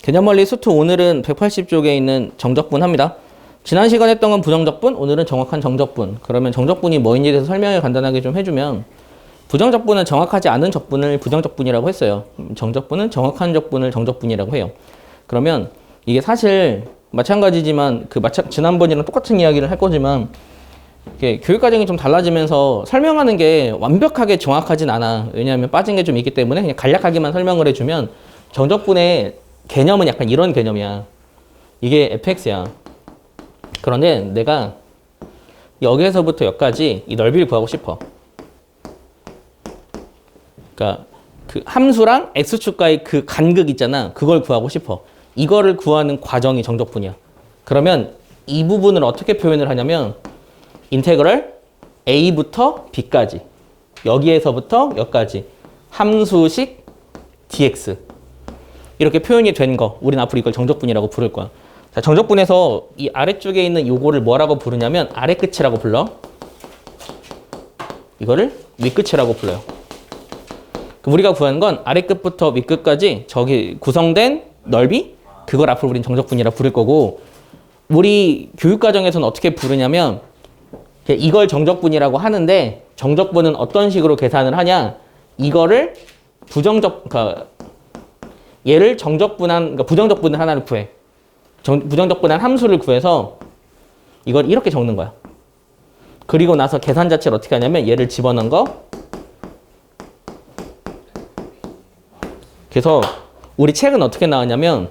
개념원리 수트 오늘은 180쪽에 있는 정적분 합니다. 지난 시간에 했던 건 부정적분, 오늘은 정확한 정적분. 그러면 정적분이 뭐인지에 대해서 설명을 간단하게 좀 해주면 부정적분은 정확하지 않은 적분을 부정적분이라고 했어요. 정적분은 정확한 적분을 정적분이라고 해요. 그러면 이게 사실 마찬가지지만 지난번이랑 똑같은 이야기를 할 거지만 이게 교육 과정이 좀 달라지면서 설명하는 게 완벽하게 정확하진 않아. 왜냐하면 빠진 게 좀 있기 때문에 그냥 간략하게만 설명을 해주면 정적분의 개념은 약간 이런 개념이야. 이게 fx야. 그런데 내가 여기에서부터 여기까지 이 넓이를 구하고 싶어. 그러니까 그 함수랑 x축과의 그 간극 있잖아. 그걸 구하고 싶어. 이거를 구하는 과정이 정적분이야. 그러면 이 부분을 어떻게 표현을 하냐면 인테그럴 a부터 b까지 여기에서부터 여기까지 함수식 dx 이렇게 표현이 된 거 우리는 앞으로 이걸 정적분이라고 부를 거야. 자, 정적분에서 이 아래쪽에 있는 요거를 뭐라고 부르냐면 아래끝이라고 불러. 이거를 윗끝이라고 불러요. 그럼 우리가 구하는 건 아래끝부터 윗끝까지 저기 구성된 넓이 그걸 앞으로 우리는 정적분이라 부를 거고 우리 교육과정에서는 어떻게 부르냐면 이걸 정적분이라고 하는데 정적분은 어떤 식으로 계산을 하냐 이거를 그러니까 얘를 그러니까 부정적분을 하나를 구해. 부정적분한 함수를 구해서 이걸 이렇게 적는 거야. 그리고 나서 계산 자체를 어떻게 하냐면 얘를 집어넣은 거. 그래서 우리 책은 어떻게 나왔냐면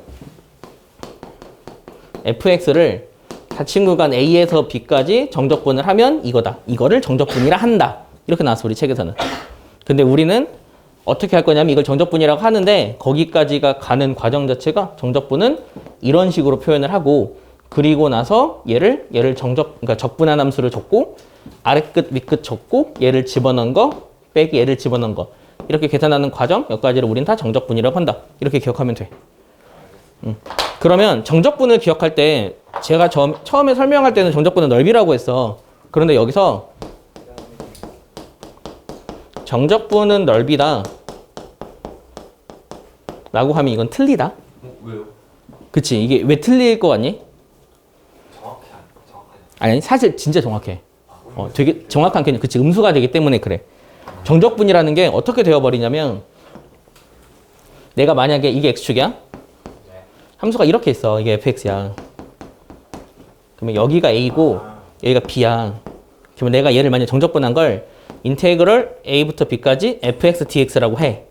fx를 닫힌 구간 a에서 b까지 정적분을 하면 이거다. 이거를 정적분이라 한다. 이렇게 나왔어 우리 책에서는. 근데 우리는 어떻게 할 거냐면 이걸 정적분이라고 하는데 거기까지가 가는 과정 자체가 정적분은 이런 식으로 표현을 하고 그리고 나서 얘를 그러니까 적분한 함수를 적고 아래끝 윗끝 적고 얘를 집어넣은 거 빼기 얘를 집어넣은 거 이렇게 계산하는 과정 여기까지를 우린 다 정적분이라고 한다. 이렇게 기억하면 돼. 그러면 정적분을 기억할 때 제가 처음에 설명할 때는 정적분은 넓이라고 했어. 그런데 여기서 정적분은 넓이다 라고 하면 이건 틀리다. 왜요? 그치? 이게 왜 틀릴 것 같니? 정확하지. 아니 사실 진짜 정확해. 되게 정확한 개념. 그치? 음수가 되기 때문에 그래. 정적분이라는 게 어떻게 되어버리냐면 내가 만약에 이게 x축이야? 함수가 이렇게 있어. 이게 fx야. 그러면 여기가 a고 여기가 b야. 그러면 내가 얘를 만약 정적분한 걸 인테그럴 a부터 b까지 fx dx라고 해.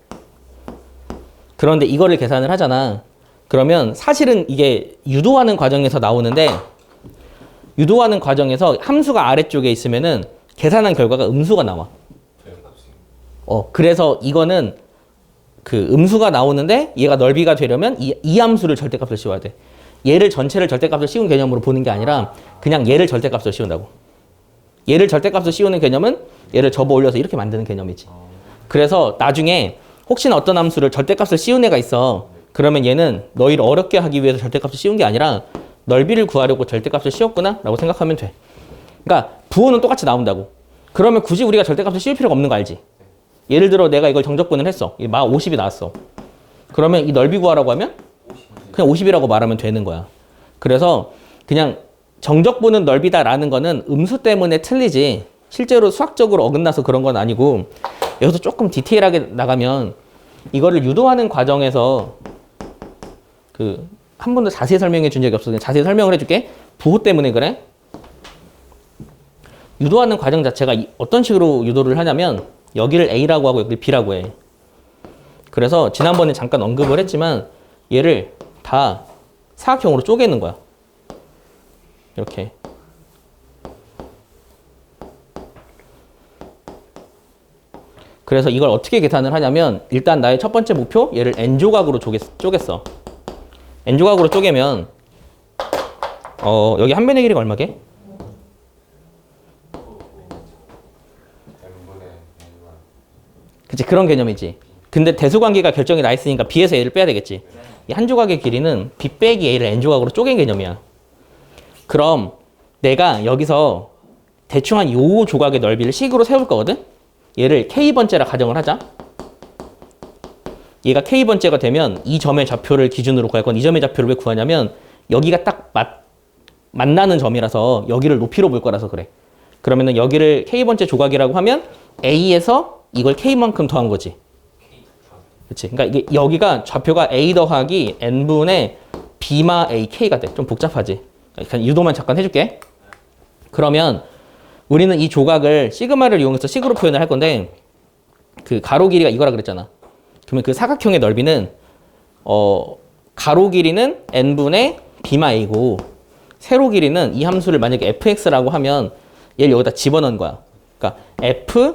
그런데 이거를 계산을 하잖아. 그러면 사실은 이게 유도하는 과정에서 나오는데 유도하는 과정에서 함수가 아래쪽에 있으면은 계산한 결과가 음수가 나와. 그래서 이거는 그 음수가 나오는데 얘가 넓이가 되려면 이 함수를 절대값을 씌워야 돼. 얘를 전체를 절대값을 씌운 개념으로 보는 게 아니라 그냥 얘를 절대값을 씌운다고. 얘를 절대값을 씌우는 개념은 얘를 접어 올려서 이렇게 만드는 개념이지. 그래서 나중에 혹시나 어떤 함수를 절대값을 씌운 애가 있어. 그러면 얘는 너희를 어렵게 하기 위해서 절대값을 씌운 게 아니라 넓이를 구하려고 절대값을 씌웠구나 라고 생각하면 돼. 그러니까 부호는 똑같이 나온다고. 그러면 굳이 우리가 절대값을 씌울 필요가 없는 거 알지? 예를 들어 내가 이걸 정적분을 했어. 막 50이 나왔어. 그러면 이 넓이 구하라고 하면 그냥 50이라고 말하면 되는 거야. 그래서 그냥 정적분은 넓이다라는 거는 음수 때문에 틀리지 실제로 수학적으로 어긋나서 그런 건 아니고 여기서 조금 디테일하게 나가면 이거를 유도하는 과정에서 한 번도 자세히 설명해 준 적이 없어. 그냥 자세히 설명을 해줄게. 부호 때문에 그래. 유도하는 과정 자체가 어떤 식으로 유도를 하냐면 여기를 A라고 하고 여기를 B라고 해. 그래서 지난번에 잠깐 언급을 했지만 얘를 다 사각형으로 쪼개는 거야. 이렇게. 그래서 이걸 어떻게 계산을 하냐면 일단 나의 첫 번째 목표 얘를 n조각으로 쪼갰어. n조각으로 쪼개면 여기 한 변의 길이가 얼마게? 그치 그런 개념이지. 근데 대수관계가 결정이 나 있으니까 b에서 a를 빼야 되겠지. 이 한 조각의 길이는 b 빼기 a를 n조각으로 쪼갠 개념이야. 그럼 내가 여기서 대충 한 요 조각의 넓이를 식으로 세울 거거든? 얘를 k번째라 가정을 하자. 얘가 K번째가 되면 이 점의 좌표를 기준으로 구할 건 이 점의 좌표를 왜 구하냐면 여기가 딱 만나는 점이라서 여기를 높이로 볼 거라서 그래. 그러면은 여기를 K번째 조각이라고 하면 A에서 이걸 K만큼 더한 거지. 그치? 그러니까 이게 여기가 좌표가 A 더하기 N분의 B마 A, K가 돼. 좀 복잡하지? 그냥 유도만 잠깐 해줄게. 그러면 우리는 이 조각을 시그마를 이용해서 식으로 표현을 할 건데 그 가로 길이가 이거라 그랬잖아. 그러면 그 사각형의 넓이는 가로 길이는 N분의 B마 A고 세로 길이는 이 함수를 만약에 fx라고 하면 얘를 여기다 집어넣은 거야. 그러니까 f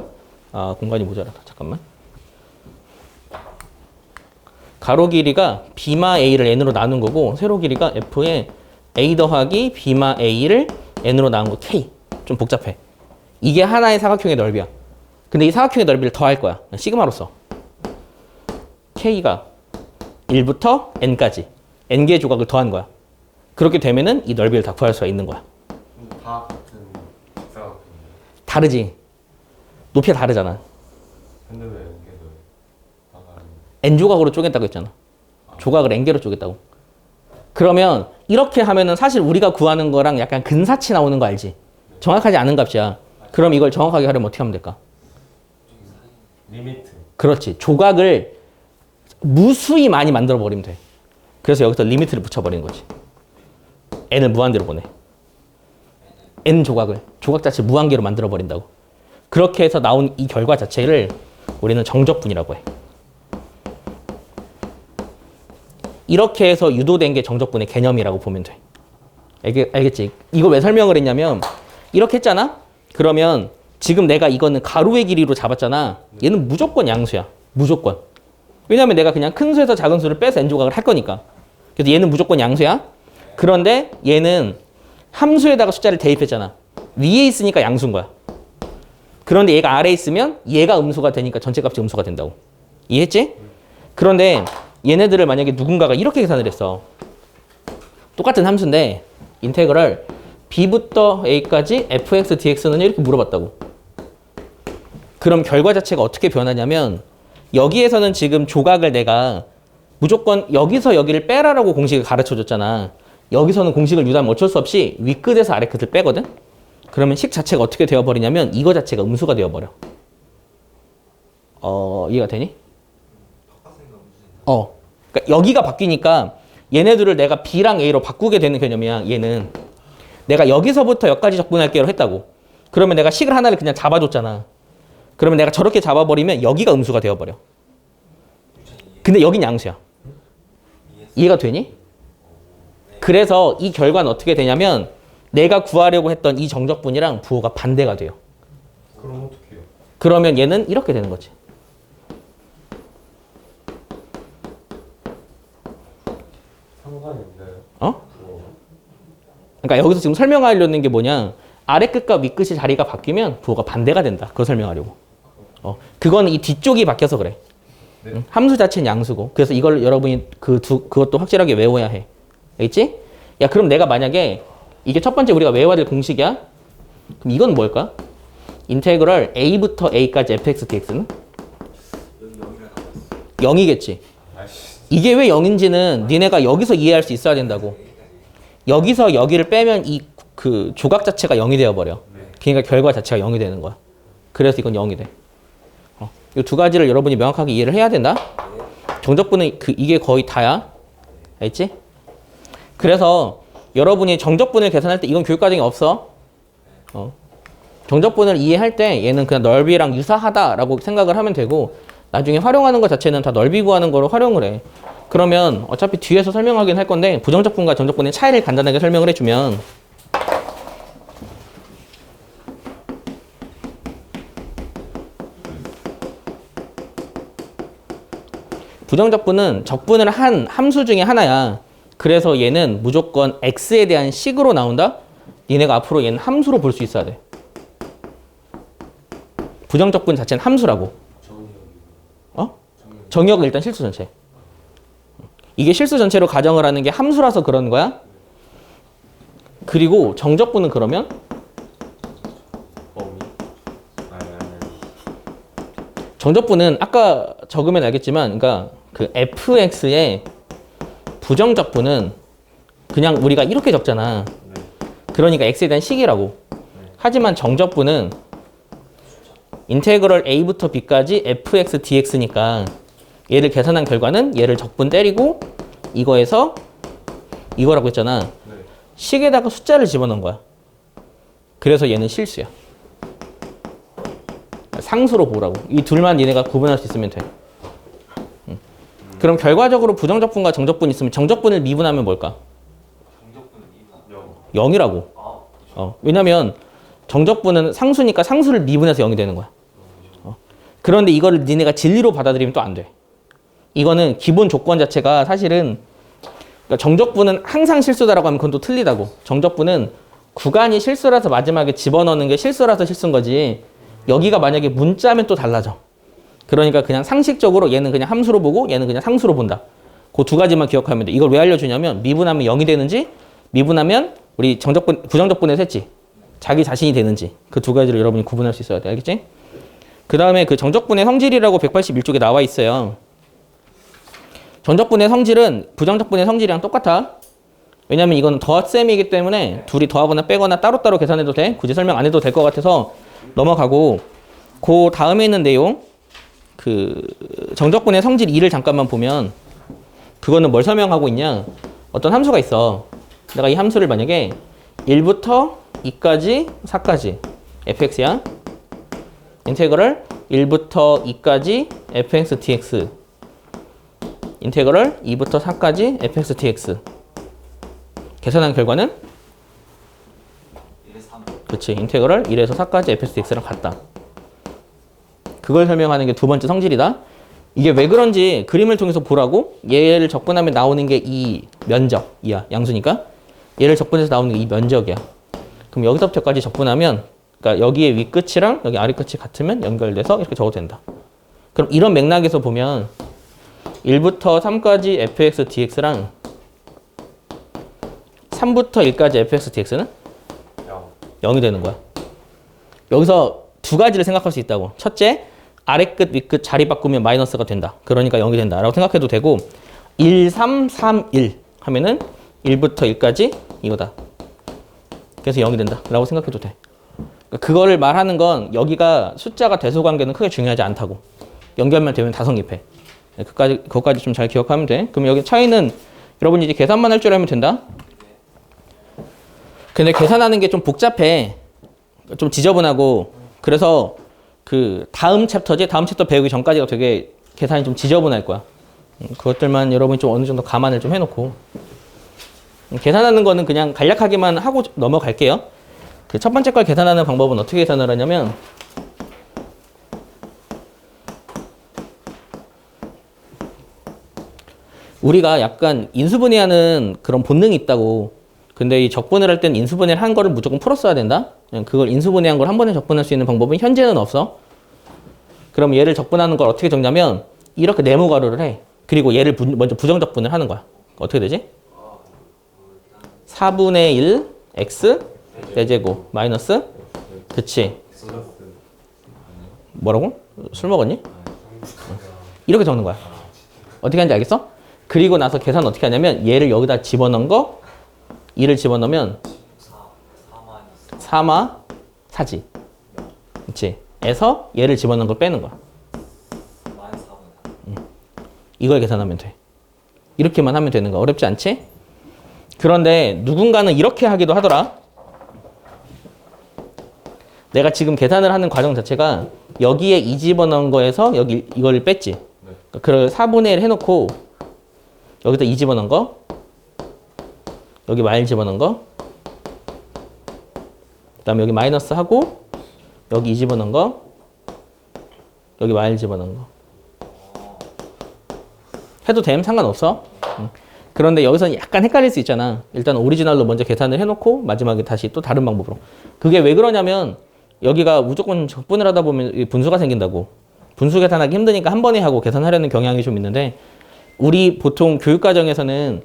공간이 모자라다. 잠깐만. 가로 길이가 b마 a를 n으로 나눈 거고 세로 길이가 f에 a 더하기 b마 a를 n으로 나눈 거 k. 좀 복잡해. 이게 하나의 사각형의 넓이야. 근데 이 사각형의 넓이를 더할 거야. 시그마로 써. k가 1부터 n까지 n개의 조각을 더한 거야. 그렇게 되면은 이 넓이를 다 구할 수가 있는 거야. 다 같은 직사각형이에요. 다르지. 높이가 다르잖아. 근데 왜 연계도 나가는? n조각으로 쪼갰다고 했잖아. 조각을 n개로 쪼갰다고. 그러면 이렇게 하면은 사실 우리가 구하는 거랑 약간 근사치 나오는 거 알지? 정확하지 않은 값이야. 그럼 이걸 정확하게 하려면 어떻게 하면 될까? 리미트. 그렇지. 조각을 무수히 많이 만들어 버리면 돼. 그래서 여기서 리미트를 붙여버리는 거지. n을 무한대로 보내. n 조각을. 조각 자체 무한개로 만들어 버린다고. 그렇게 해서 나온 이 결과 자체를 우리는 정적분이라고 해. 이렇게 해서 유도된 게 정적분의 개념이라고 보면 돼. 알겠지? 이걸 왜 설명을 했냐면 이렇게 했잖아? 그러면 지금 내가 이거는 가로의 길이로 잡았잖아. 얘는 무조건 양수야. 무조건. 왜냐면 내가 그냥 큰 수에서 작은 수를 빼서 n조각을 할 거니까. 그래서 얘는 무조건 양수야. 그런데 얘는 함수에다가 숫자를 대입했잖아. 위에 있으니까 양수인 거야. 그런데 얘가 아래에 있으면 얘가 음수가 되니까 전체 값이 음수가 된다고. 이해했지? 그런데 얘네들을 만약에 누군가가 이렇게 계산을 했어. 똑같은 함수인데 인테그럴 b부터 a까지 fx dx는 이렇게 물어봤다고. 그럼 결과 자체가 어떻게 변하냐면 여기에서는 지금 조각을 내가 무조건 여기서 여기를 빼라라고 공식을 가르쳐줬잖아. 여기서는 공식을 유도하면 어쩔 수 없이 윗끝에서 아래끝을 빼거든? 그러면 식 자체가 어떻게 되어버리냐면 이거 자체가 음수가 되어버려. 이해가 되니? 그러니까 여기가 바뀌니까 얘네들을 내가 B랑 A로 바꾸게 되는 개념이야. 얘는 내가 여기서부터 여기까지 적분할게요 했다고. 그러면 내가 식을 하나를 그냥 잡아줬잖아. 그러면 내가 저렇게 잡아버리면 여기가 음수가 되어버려. 근데 여긴 양수야. 이해가 되니? 그래서 이 결과는 어떻게 되냐면 내가 구하려고 했던 이 정적분이랑 부호가 반대가 돼요. 그럼 어떻게 해요? 그러면 얘는 이렇게 되는 거지. 상관이 없나요? 그러니까 여기서 지금 설명하려는 게 뭐냐. 아래 끝과 윗 끝이 자리가 바뀌면 부호가 반대가 된다. 그거 설명하려고. 그거는 이 뒤쪽이 바뀌어서 그래. 네. 응? 함수 자체는 양수고. 그래서 이걸 여러분이 그것도 확실하게 외워야 해. 알겠지? 야, 그럼 내가 만약에 이게 첫 번째 우리가 외워야 될 공식이야? 그럼 이건 뭘까? 인테그럴 a부터 a까지 fx dx는? 0이겠지. 이게 왜 0인지는 니네가 여기서 이해할 수 있어야 된다고. 여기서 여기를 빼면 이 그 조각 자체가 0이 되어버려. 그러니까 결과 자체가 0이 되는 거야. 그래서 이건 0이 돼. 이 두 가지를 여러분이 명확하게 이해를 해야 된다. 정적분은 이게 거의 다야. 알겠지? 그래서 여러분이 정적분을 계산할 때 이건 교육과정이 없어. 정적분을 이해할 때 얘는 그냥 넓이랑 유사하다라고 생각을 하면 되고 나중에 활용하는 것 자체는 다 넓이 구하는 거로 활용을 해. 그러면 어차피 뒤에서 설명하긴 할 건데 부정적분과 정적분의 차이를 간단하게 설명을 해주면 부정적분은 적분을 한 함수 중에 하나야. 그래서 얘는 무조건 x에 대한 식으로 나온다? 니네가 앞으로 얘는 함수로 볼 수 있어야 돼. 부정적분 자체는 함수라고. 정의역은 일단 실수 전체. 이게 실수 전체로 가정을 하는 게 함수라서 그런 거야. 그리고 정적분은 그러면 정적분은 아까 적으면 알겠지만 그러니까 그 fx의 부정적분은 그냥 우리가 이렇게 적잖아. 네. 그러니까 x에 대한 식이라고. 하지만 정적분은 인테그럴 a부터 b까지 fx dx니까 얘를 계산한 결과는 얘를 적분 때리고 이거에서 이거라고 했잖아. 네. 식에다가 숫자를 집어넣은 거야. 그래서 얘는 실수야. 상수로 보라고. 이 둘만 니네가 구분할 수 있으면 돼. 그럼 결과적으로 부정적분과 정적분이 있으면 정적분을 미분하면 뭘까? 영. 0이라고. 왜냐면 정적분은 상수니까 상수를 미분해서 0이 되는 거야. 그런데 이거를 니네가 진리로 받아들이면 또 안 돼. 이거는 기본 조건 자체가 사실은 그러니까 정적분은 항상 실수다라고 하면 그건 또 틀리다고. 정적분은 구간이 실수라서 마지막에 집어넣는 게 실수라서 실수인 거지. 여기가 만약에 문자면 또 달라져. 그러니까 그냥 상식적으로 얘는 그냥 함수로 보고 얘는 그냥 상수로 본다. 그 두 가지만 기억하면 돼. 이걸 왜 알려주냐면 미분하면 0이 되는지 미분하면 우리 정적분, 부정적분에서 했지. 자기 자신이 되는지 그 두 가지를 여러분이 구분할 수 있어야 돼. 알겠지? 그 다음에 그 정적분의 성질이라고 181쪽에 나와 있어요. 정적분의 성질은 부정적분의 성질이랑 똑같아. 왜냐면 이거는 덧셈이기 때문에 둘이 더하거나 빼거나 따로따로 계산해도 돼. 굳이 설명 안 해도 될 것 같아서 넘어가고 그 다음에 있는 내용 그 정적분의 성질 2를 잠깐만 보면 그거는 뭘 설명하고 있냐. 어떤 함수가 있어. 내가 이 함수를 만약에 1부터 2까지 4까지 fx야. 인테그럴 1부터 2까지 fx dx 인테그럴 2부터 4까지 fx dx 계산한 결과는 1에 3. 그치 인테그럴 1에서 4까지 fx dx랑 같다. 그걸 설명하는 게 두 번째 성질이다. 이게 왜 그런지 그림을 통해서 보라고. 얘를 적분하면 나오는 게 이 면적이야. 양수니까 얘를 적분해서 나오는 게 이 면적이야. 그럼 여기서부터까지 적분하면 그러니까 여기에 위 끝이랑 여기 아래 끝이 같으면 연결돼서 이렇게 적어도 된다. 그럼 이런 맥락에서 보면 1부터 3까지 fx dx랑 3부터 1까지 fx dx는 영. 0이 되는 거야. 여기서 두 가지를 생각할 수 있다고. 첫째, 아래 끝, 위 끝 자리 바꾸면 마이너스가 된다. 그러니까 0이 된다. 라고 생각해도 되고 1, 3, 3, 1 하면은 1부터 1까지 이거다. 그래서 0이 된다. 라고 생각해도 돼. 그거를 말하는 건 여기가 숫자가 대소 관계는 크게 중요하지 않다고. 연결만 되면 다 성립해. 그것까지 좀 잘 기억하면 돼. 그럼 여기 차이는 여러분이 이제 계산만 할 줄 알면 된다. 근데 계산하는 게 좀 복잡해. 좀 지저분하고. 그래서 그 다음 챕터지 다음 챕터 배우기 전까지가 되게 계산이 좀 지저분할 거야. 그것들만 여러분이 좀 어느 정도 감안을 좀 해놓고. 계산하는 거는 그냥 간략하게만 하고 넘어갈게요. 그 첫 번째 걸 계산하는 방법은 어떻게 계산을 하냐면 우리가 약간 인수분해하는 그런 본능이 있다고. 근데 이 적분을 할 때는 인수분해를 한 거를 무조건 풀었어야 된다. 그냥 그걸 인수분해한 걸 한 번에 적분할 수 있는 방법은 현재는 없어. 그럼 얘를 적분하는 걸 어떻게 적냐면 이렇게 네모 가로를 해. 그리고 얘를 먼저 부정적분을 하는 거야. 어떻게 되지? 4분의 1 x 대제곱 마이너스 그치. 뭐라고? 술 먹었니? 이렇게 적는 거야. 어떻게 하는지 알겠어? 그리고 나서 계산 어떻게 하냐면 얘를 여기다 집어넣은 거 2를 집어넣으면 4마 4지. 그치? 에서 얘를 집어넣은 걸 빼는 거야. 이걸 계산하면 돼. 이렇게만 하면 되는 거야. 어렵지 않지? 그런데 누군가는 이렇게 하기도 하더라. 내가 지금 계산을 하는 과정 자체가 여기에 2 집어넣은 거에서 여기 이걸 뺐지. 그걸 4분의 1 해놓고 여기다 2 집어넣은 거 여기 마일 집어넣은 거 그 다음에 여기 마이너스 하고 여기 2 집어넣은 거 여기 마일 집어넣은 거 해도 됨 상관없어. 그런데 여기서는 약간 헷갈릴 수 있잖아. 일단 오리지널로 먼저 계산을 해놓고 마지막에 다시 또 다른 방법으로. 그게 왜 그러냐면 여기가 무조건 적분을 하다 보면 분수가 생긴다고. 분수 계산하기 힘드니까 한 번에 하고 계산하려는 경향이 좀 있는데 우리 보통 교육과정에서는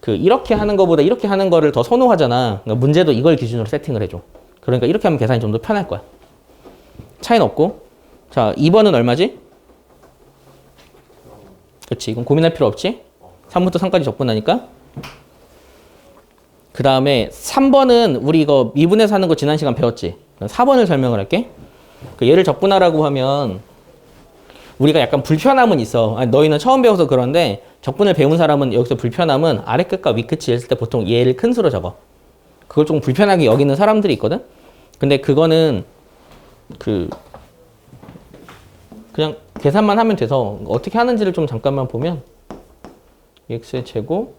그 이렇게 하는 거보다 이렇게 하는 거를 더 선호하잖아. 그러니까 문제도 이걸 기준으로 세팅을 해줘. 그러니까 이렇게 하면 계산이 좀 더 편할 거야. 차이는 없고. 자, 2번은 얼마지? 그렇지. 이건 고민할 필요 없지. 3부터 3까지 적분하니까. 그 다음에 3번은 우리 이거 미분해서 하는 거 지난 시간 배웠지. 4번을 설명을 할게. 그 얘를 적분하라고 하면 우리가 약간 불편함은 있어. 아니, 너희는 처음 배워서 그런데 적분을 배운 사람은 여기서 불편함은 아래 끝과 위 끝이 있을 때 보통 얘를 큰 수로 적어. 그걸 좀 불편하게 여기는 사람들이 있거든. 근데 그거는 그냥 계산만 하면 돼서 어떻게 하는지를 좀 잠깐만 보면 x의 제곱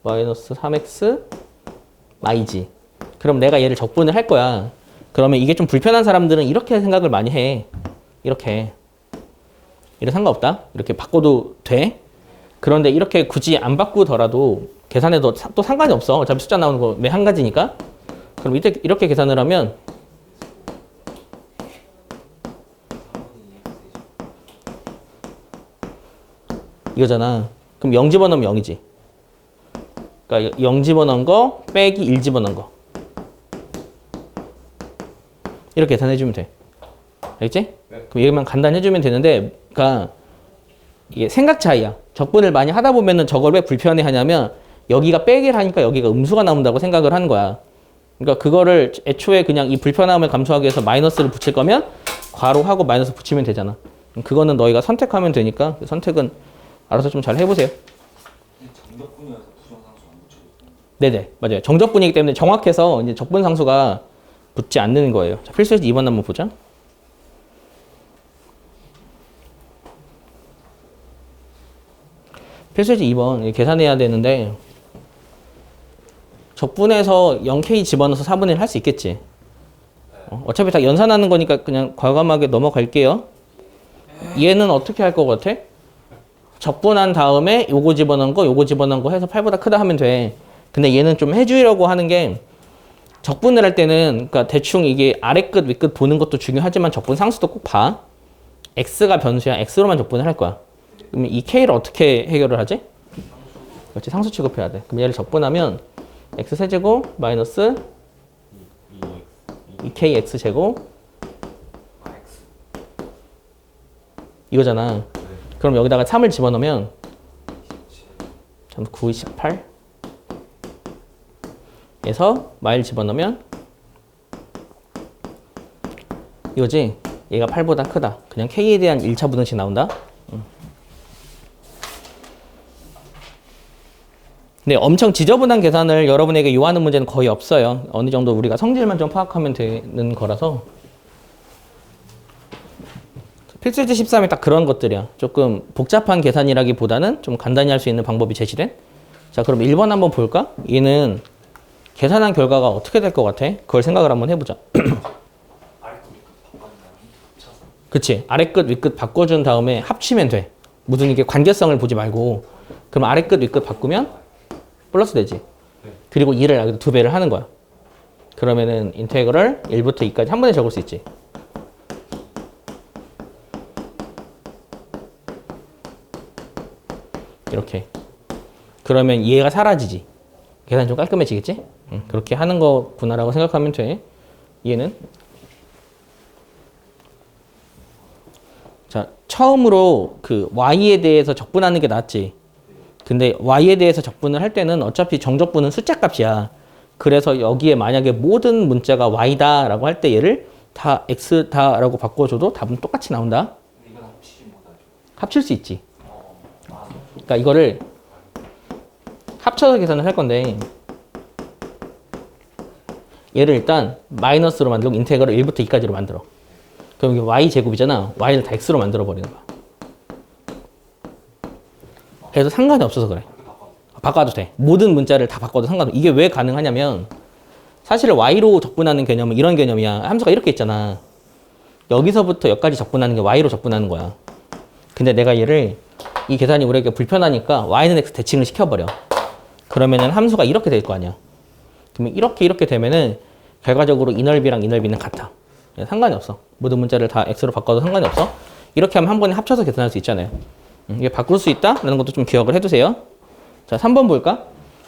마이너스 3x y지. 그럼 내가 얘를 적분을 할 거야. 그러면 이게 좀 불편한 사람들은 이렇게 생각을 많이 해. 이렇게 상관없다. 이렇게 바꿔도 돼. 그런데 이렇게 굳이 안 바꾸더라도 계산해도 또 상관이 없어. 어차피 숫자 나오는 거 매 한 가지니까. 그럼 이렇게 계산을 하면 이거잖아. 그럼 0 집어넣으면 0이지. 그러니까 0 집어넣은 거 빼기 1 집어넣은 거. 이렇게 계산해주면 돼. 알겠지? 네. 그럼 얘만 간단히 해주면 되는데, 그러니까 이게 생각 차이야. 적분을 많이 하다 보면은 저걸 왜 불편해 하냐면 여기가 빼기를 하니까 여기가 음수가 나온다고 생각을 하는 거야. 그러니까 그거를 애초에 그냥 이 불편함을 감수하기 위해서 마이너스를 붙일 거면 괄호하고 마이너스 붙이면 되잖아. 그거는 너희가 선택하면 되니까 그 선택은 알아서 좀 잘 해보세요. 정적분이어서 부정상수 안 붙여도 네네, 맞아요. 정적분이기 때문에 정확해서 이제 적분상수가 붙지 않는 거예요. 자, 필수에서 2번 한번 보자. 필수에서 2번 계산해야 되는데 적분해서 0k 집어넣어서 4분의 1 할 수 있겠지. 어차피 다 연산하는 거니까 그냥 과감하게 넘어갈게요. 얘는 어떻게 할 것 같아? 적분한 다음에 요거 집어넣은 거 해서 8보다 크다 하면 돼. 근데 얘는 좀 해주려고 하는 게 적분을 할 때는 그러니까 대충 이게 아래 끝, 위 끝 보는 것도 중요하지만 적분 상수도 꼭 봐. x가 변수야. x로만 적분을 할 거야. 그러면 이 k를 어떻게 해결을 하지? 그렇지, 상수 취급해야 돼. 그럼 얘를 적분하면 x 세제곱 마이너스 2k x 제곱 이거잖아. 그럼 여기다가 3을 집어넣으면 9, 18 에서 마일 집어넣으면 이거지. 얘가 8보다 크다. 그냥 k에 대한 1차 부등식 나온다. 근데 엄청 지저분한 계산을 여러분에게 요하는 문제는 거의 없어요. 어느 정도 우리가 성질만 좀 파악하면 되는 거라서. 필수제 13이 딱 그런 것들이야. 조금 복잡한 계산이라기보다는 좀 간단히 할 수 있는 방법이 제시된. 자, 그럼 1번 한번 볼까? 얘는 계산한 결과가 어떻게 될 것 같아? 그걸 생각을 한번 해보자. 그치? 아래 끝, 위 끝 바꿔준 다음에 합치면 돼. 무슨 이게 관계성을 보지 말고. 그럼 아래 끝, 위 끝 바꾸면 플러스 되지. 그리고 2를 여기다 2배를 하는 거야. 그러면은 인테그럴 1부터 2까지 한 번에 적을 수 있지. 이렇게. 그러면 얘가 사라지지. 계산이 좀 깔끔해지겠지? 그렇게 하는 거구나라고 생각하면 돼. 얘는. 자, 처음으로 그 y에 대해서 적분하는 게 낫지. 근데 y에 대해서 적분을 할 때는 어차피 정적분은 숫자 값이야. 그래서 여기에 만약에 모든 문자가 y다라고 할 때 얘를 다 x다라고 바꿔줘도 답은 똑같이 나온다. 이건 합치지 못하죠. 합칠 수 있지. 그러니까 이거를 합쳐서 계산을 할 건데 얘를 일단 마이너스로 만들고 인테그럴 1부터 2까지로 만들어. 그럼 이게 y 제곱이잖아. y를 다 x로 만들어 버리는 거야. 그래서 상관이 없어서 그래. 바꿔도 돼. 모든 문자를 다 바꿔도 상관없어. 이게 왜 가능하냐면 사실 y로 적분하는 개념은 이런 개념이야. 함수가 이렇게 있잖아. 여기서부터 여기까지 적분하는 게 y로 적분하는 거야. 근데 내가 얘를 이 계산이 우리에게 불편하니까 y는 x 대칭을 시켜버려. 그러면은 함수가 이렇게 될 거 아니야. 그러면 이렇게 되면은 결과적으로 이 넓이랑 이 넓이는 같아. 상관이 없어. 모든 문자를 다 x로 바꿔도 상관이 없어. 이렇게 하면 한 번에 합쳐서 계산할 수 있잖아요. 이게 바꿀 수 있다라는 것도 좀 기억을 해두세요. 자, 3번 볼까?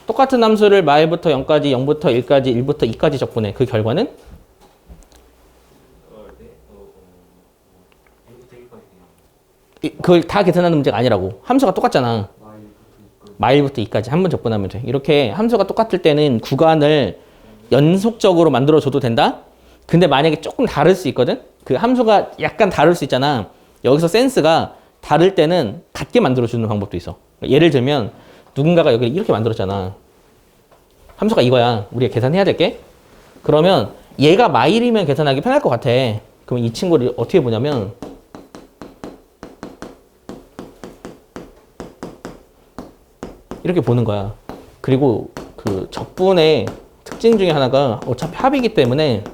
똑같은 함수를 마일부터 0까지, 0부터 1까지, 1부터 2까지 적분해. 그 결과는? 1부터 1까지 그걸 다 계산하는 문제가 아니라고. 함수가 똑같잖아. 마일부터 2까지 한 번 접근하면 돼. 이렇게 함수가 똑같을 때는 구간을 연속적으로 만들어줘도 된다? 근데 만약에 조금 다를 수 있거든? 그 함수가 약간 다를 수 있잖아. 여기서 센스가 다를 때는 같게 만들어주는 방법도 있어. 예를 들면 누군가가 여기를 이렇게 만들었잖아. 함수가 이거야. 우리가 계산해야 될게. 그러면 얘가 마일이면 계산하기 편할 것 같아. 그럼 이 친구를 어떻게 보냐면 이렇게 보는 거야. 그리고 그 적분의 특징 중에 하나가 어차피 합이기 때문에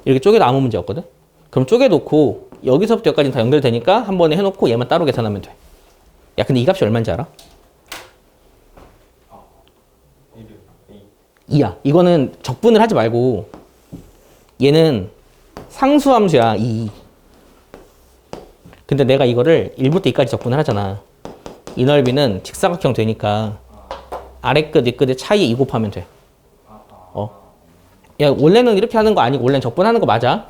이렇게 쪼개도 아무 문제 없거든? 그럼 쪼개놓고 여기서부터 여기까지는 다 연결되니까 한 번에 해놓고 얘만 따로 계산하면 돼. 야, 근데 이 값이 얼마인지 알아? 2야. 이거는 적분을 하지 말고 얘는 상수함수야. 2. 근데 내가 이거를 1부터 2까지 적분을 하잖아. 이 넓이는 직사각형 되니까 아래 끝, 위 끝의 차이에 2 곱하면 돼. 야, 원래는 이렇게 하는 거 아니고 원래는 적분하는 거 맞아.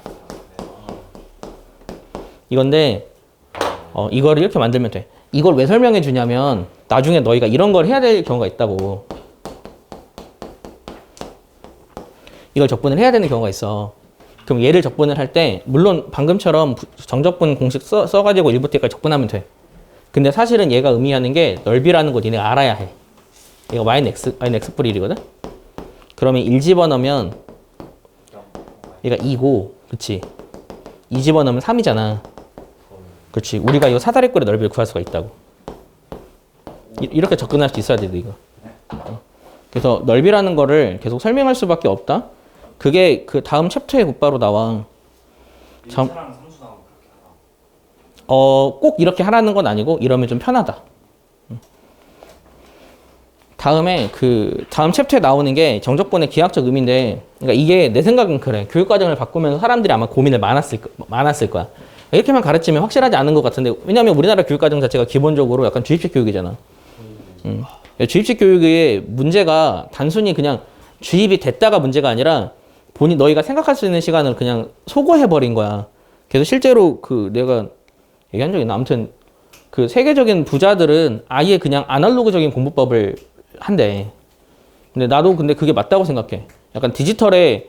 이건데 이거를 이렇게 만들면 돼. 이걸 왜 설명해 주냐면 나중에 너희가 이런 걸 해야 될 경우가 있다고. 이걸 적분을 해야 되는 경우가 있어. 그럼 얘를 적분을 할 때 물론 방금처럼 정적분 공식 써가지고 1부터 2까지 적분하면 돼. 근데 사실은 얘가 의미하는 게 넓이라는 거 니네가 알아야 해. 얘가 y는 x 뿌리 1이거든? 그러면 1 집어넣으면 얘가 2고, 그치? 2 집어넣으면 3이잖아. 그렇지. 우리가 이 사다리꼴의 넓이를 구할 수가 있다고. 이렇게 접근할 수 있어야 돼, 이거. 그래서 넓이라는 거를 계속 설명할 수밖에 없다. 그게 그 다음 챕터에 곧바로 나와. 차랑 상수 나오면 그렇게 하나. 꼭 이렇게 하라는 건 아니고 이러면 좀 편하다. 다음에 그 다음 챕터에 나오는 게 정적분의 기하학적 의미인데, 그러니까 이게 내 생각은 그래. 교육과정을 바꾸면서 사람들이 아마 고민을 많았을 거야. 이렇게만 가르치면 확실하지 않은 것 같은데, 왜냐하면 우리나라 교육과정 자체가 기본적으로 약간 주입식 교육이잖아. 주입식 교육의 문제가 단순히 그냥 주입이 됐다가 문제가 아니라 너희가 생각할 수 있는 시간을 그냥 소거해버린 거야. 그래서 실제로 그 내가 얘기한 적이 있나? 아무튼 그 세계적인 부자들은 아예 그냥 아날로그적인 공부법을 한대. 근데 나도 근데 그게 맞다고 생각해. 약간 디지털에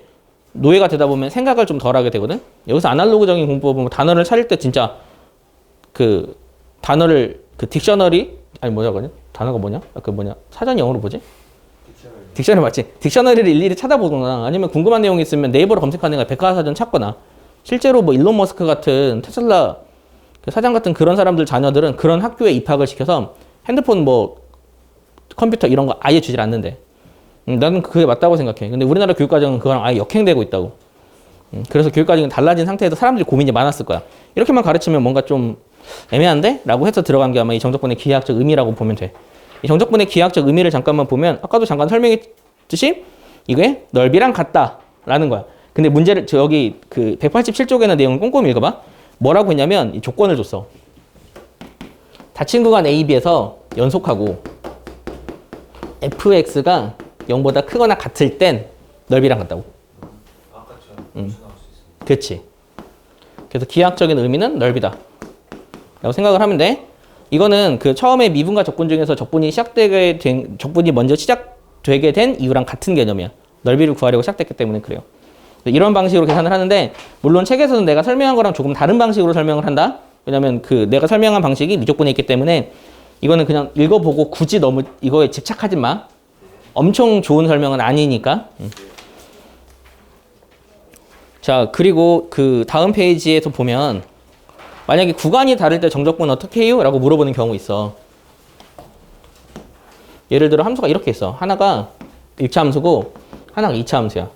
노예가 되다 보면 생각을 좀 덜 하게 되거든? 여기서 아날로그적인 공부법은 단어를 찾을 때 진짜 그 단어를 그 딕셔너리? 아니 뭐라고 하냐? 단어가 뭐냐? 사전이 영어로 뭐지? 딕셔너리 맞지? 딕셔너리를 일일이 찾아보거나 아니면 궁금한 내용이 있으면 네이버로 검색하는 거야. 백과사전 찾거나. 실제로 뭐 일론 머스크 같은 테슬라 그 사장 같은 그런 사람들 자녀들은 그런 학교에 입학을 시켜서 핸드폰 뭐 컴퓨터 이런 거 아예 주질 않는데. 나는 그게 맞다고 생각해. 근데 우리나라 교육과정은 그거랑 아예 역행되고 있다고. 그래서 교육과정이 달라진 상태에서 사람들이 고민이 많았을 거야. 이렇게만 가르치면 뭔가 좀 애매한데? 라고 해서 들어간 게 아마 이 정적분의 기하학적 의미라고 보면 돼. 이 정적분의 기하학적 의미를 잠깐만 보면 아까도 잠깐 설명했듯이 이게 넓이랑 같다 라는 거야. 근데 문제를 여기 그 187쪽에는 내용을 꼼꼼히 읽어봐. 뭐라고 했냐면 이 조건을 줬어. 닫힌 구간 AB에서 연속하고 fx가 0보다 크거나 같을 땐 넓이랑 같다고. 아까처럼 나올 수 있습니다. 그렇지. 그래서 기하학적인 의미는 넓이다 라고 생각을 하면 돼. 이거는 그 처음에 미분과 적분 중에서 적분이 먼저 시작되게 된 이유랑 같은 개념이야. 넓이를 구하려고 시작됐기 때문에 그래요. 이런 방식으로 계산을 하는데, 물론 책에서는 내가 설명한 거랑 조금 다른 방식으로 설명을 한다. 왜냐면 그 내가 설명한 방식이 미적분에 있기 때문에 이거는 그냥 읽어보고 굳이 너무 이거에 집착하지 마. 엄청 좋은 설명은 아니니까. 자, 그리고 그 다음 페이지에서 보면 만약에 구간이 다를 때 정적분 어떻게 해요? 라고 물어보는 경우 있어. 예를 들어 함수가 이렇게 있어. 하나가 1차 함수고 하나가 2차 함수야.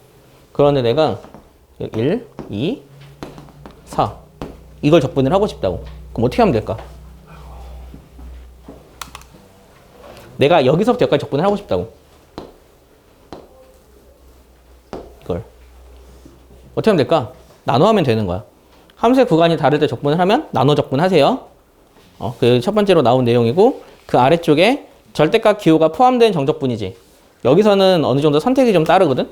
그런데 내가 1, 2, 4 이걸 적분을 하고 싶다고. 그럼 어떻게 하면 될까? 내가 여기서부터 여기까지 적분을 하고 싶다고. 이걸 어떻게 하면 될까? 나눠하면 되는 거야. 함수의 구간이 다를 때 적분을 하면 나눠 적분하세요. 그 첫 번째로 나온 내용이고, 그 아래쪽에 절대값 기호가 포함된 정적분이지. 여기서는 어느 정도 선택이 좀 따르거든.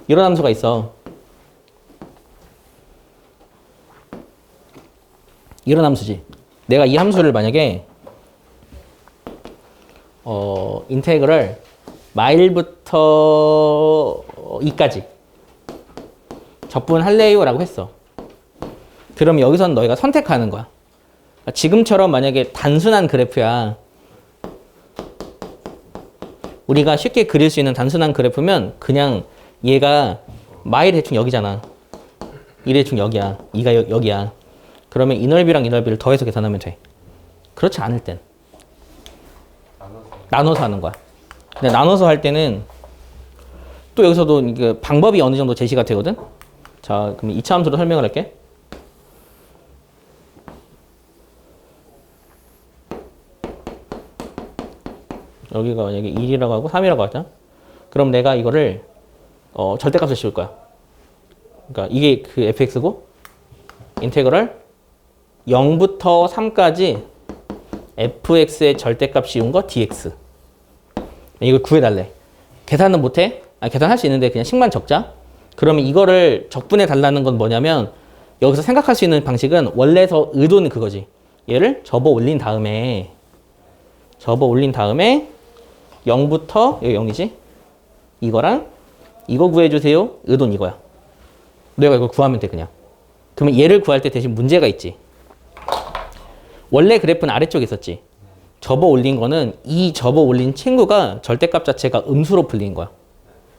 이런 함수가 있어. 이런 함수지. 내가 이 함수를 만약에 인테그럴 마일부터 2까지 적분할래요? 라고 했어. 그럼 여기선 너희가 선택하는 거야. 지금처럼 만약에 단순한 그래프야. 우리가 쉽게 그릴 수 있는 단순한 그래프면 그냥 얘가 마일 대충 여기잖아. 1 대충 여기야. 2가 여기야. 그러면 이 넓이랑 이 넓이를 더해서 계산하면 돼. 그렇지 않을 땐 나눠서 하는 거야. 근데 나눠서 할 때는 또 여기서도 그 방법이 어느 정도 제시가 되거든. 자, 그럼 2차 함수로 설명을 할게. 여기가 만약에 1이라고 하고 3이라고 하자. 그럼 내가 이거를 절대값을 씌울 거야. 그러니까 이게 그 fx고 인테그럴 0부터 3까지 fx의 절대값 씌운 거 dx. 이걸 구해달래. 계산은 못해? 계산할 수 있는데 그냥 식만 적자. 그러면 이거를 적분해 달라는 건 뭐냐면 여기서 생각할 수 있는 방식은 원래서 의도는 그거지. 얘를 접어 올린 다음에 0부터 여기 0이지? 이거랑 이거 구해주세요. 의도는 이거야. 내가 이걸 구하면 돼 그냥. 그러면 얘를 구할 때 대신 문제가 있지. 원래 그래프는 아래쪽에 있었지. 접어 올린 거는 이 접어 올린 친구가 절대값 자체가 음수로 풀린 거야.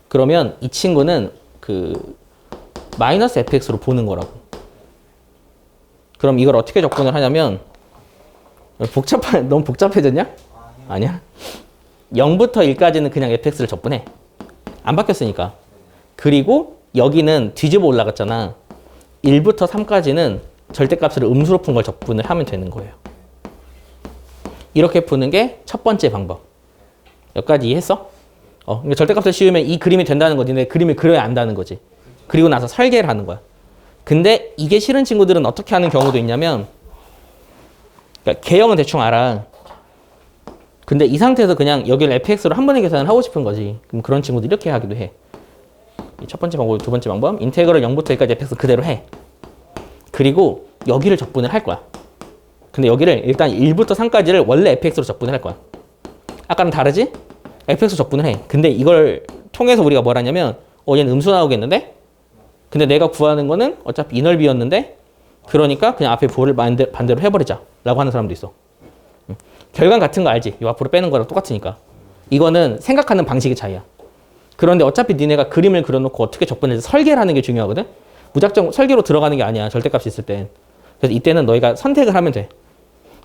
그러면 이 친구는 그 마이너스 fx로 보는 거라고. 그럼 이걸 어떻게 적분을 하냐면 너무 복잡해졌냐? 아니야. 0부터 1까지는 그냥 fx를 적분해. 안 바뀌었으니까. 그리고 여기는 뒤집어 올라갔잖아. 1부터 3까지는 절대값을 음수로 푼 걸 적분을 하면 되는 거예요. 이렇게 푸는 게 첫 번째 방법. 여기까지 이해했어? 그러니까 절대값을 씌우면 이 그림이 된다는 거지. 근데 그림을 그려야 안다는 거지. 그리고 나서 설계를 하는 거야. 근데 이게 싫은 친구들은 어떻게 하는 경우도 있냐면, 그러니까 개형은 대충 알아. 근데 이 상태에서 그냥 여기를 fx로 한 번에 계산을 하고 싶은 거지. 그럼 그런 친구들 이렇게 하기도 해. 첫 번째 방법, 두 번째 방법. 인테그럴 0부터 1까지 fx 그대로 해. 그리고 여기를 적분을 할 거야. 근데 여기를 일단 1부터 3까지를 원래 fx로 적분을 할 거야. 아까는 다르지? fx로 적분을 해. 근데 이걸 통해서 우리가 뭘 하냐면 얘는 음수 나오겠는데? 근데 내가 구하는 거는 어차피 이 넓이였는데 그러니까 그냥 앞에 부호를 반대로 해버리자 라고 하는 사람도 있어. 결과는 같은 거 알지? 이 앞으로 빼는 거랑 똑같으니까. 이거는 생각하는 방식의 차이야. 그런데 어차피 니네가 그림을 그려놓고 어떻게 적분할지 설계를 하는 게 중요하거든? 무작정 설계로 들어가는 게 아니야. 절대값이 있을 땐. 그래서 이때는 너희가 선택을 하면 돼.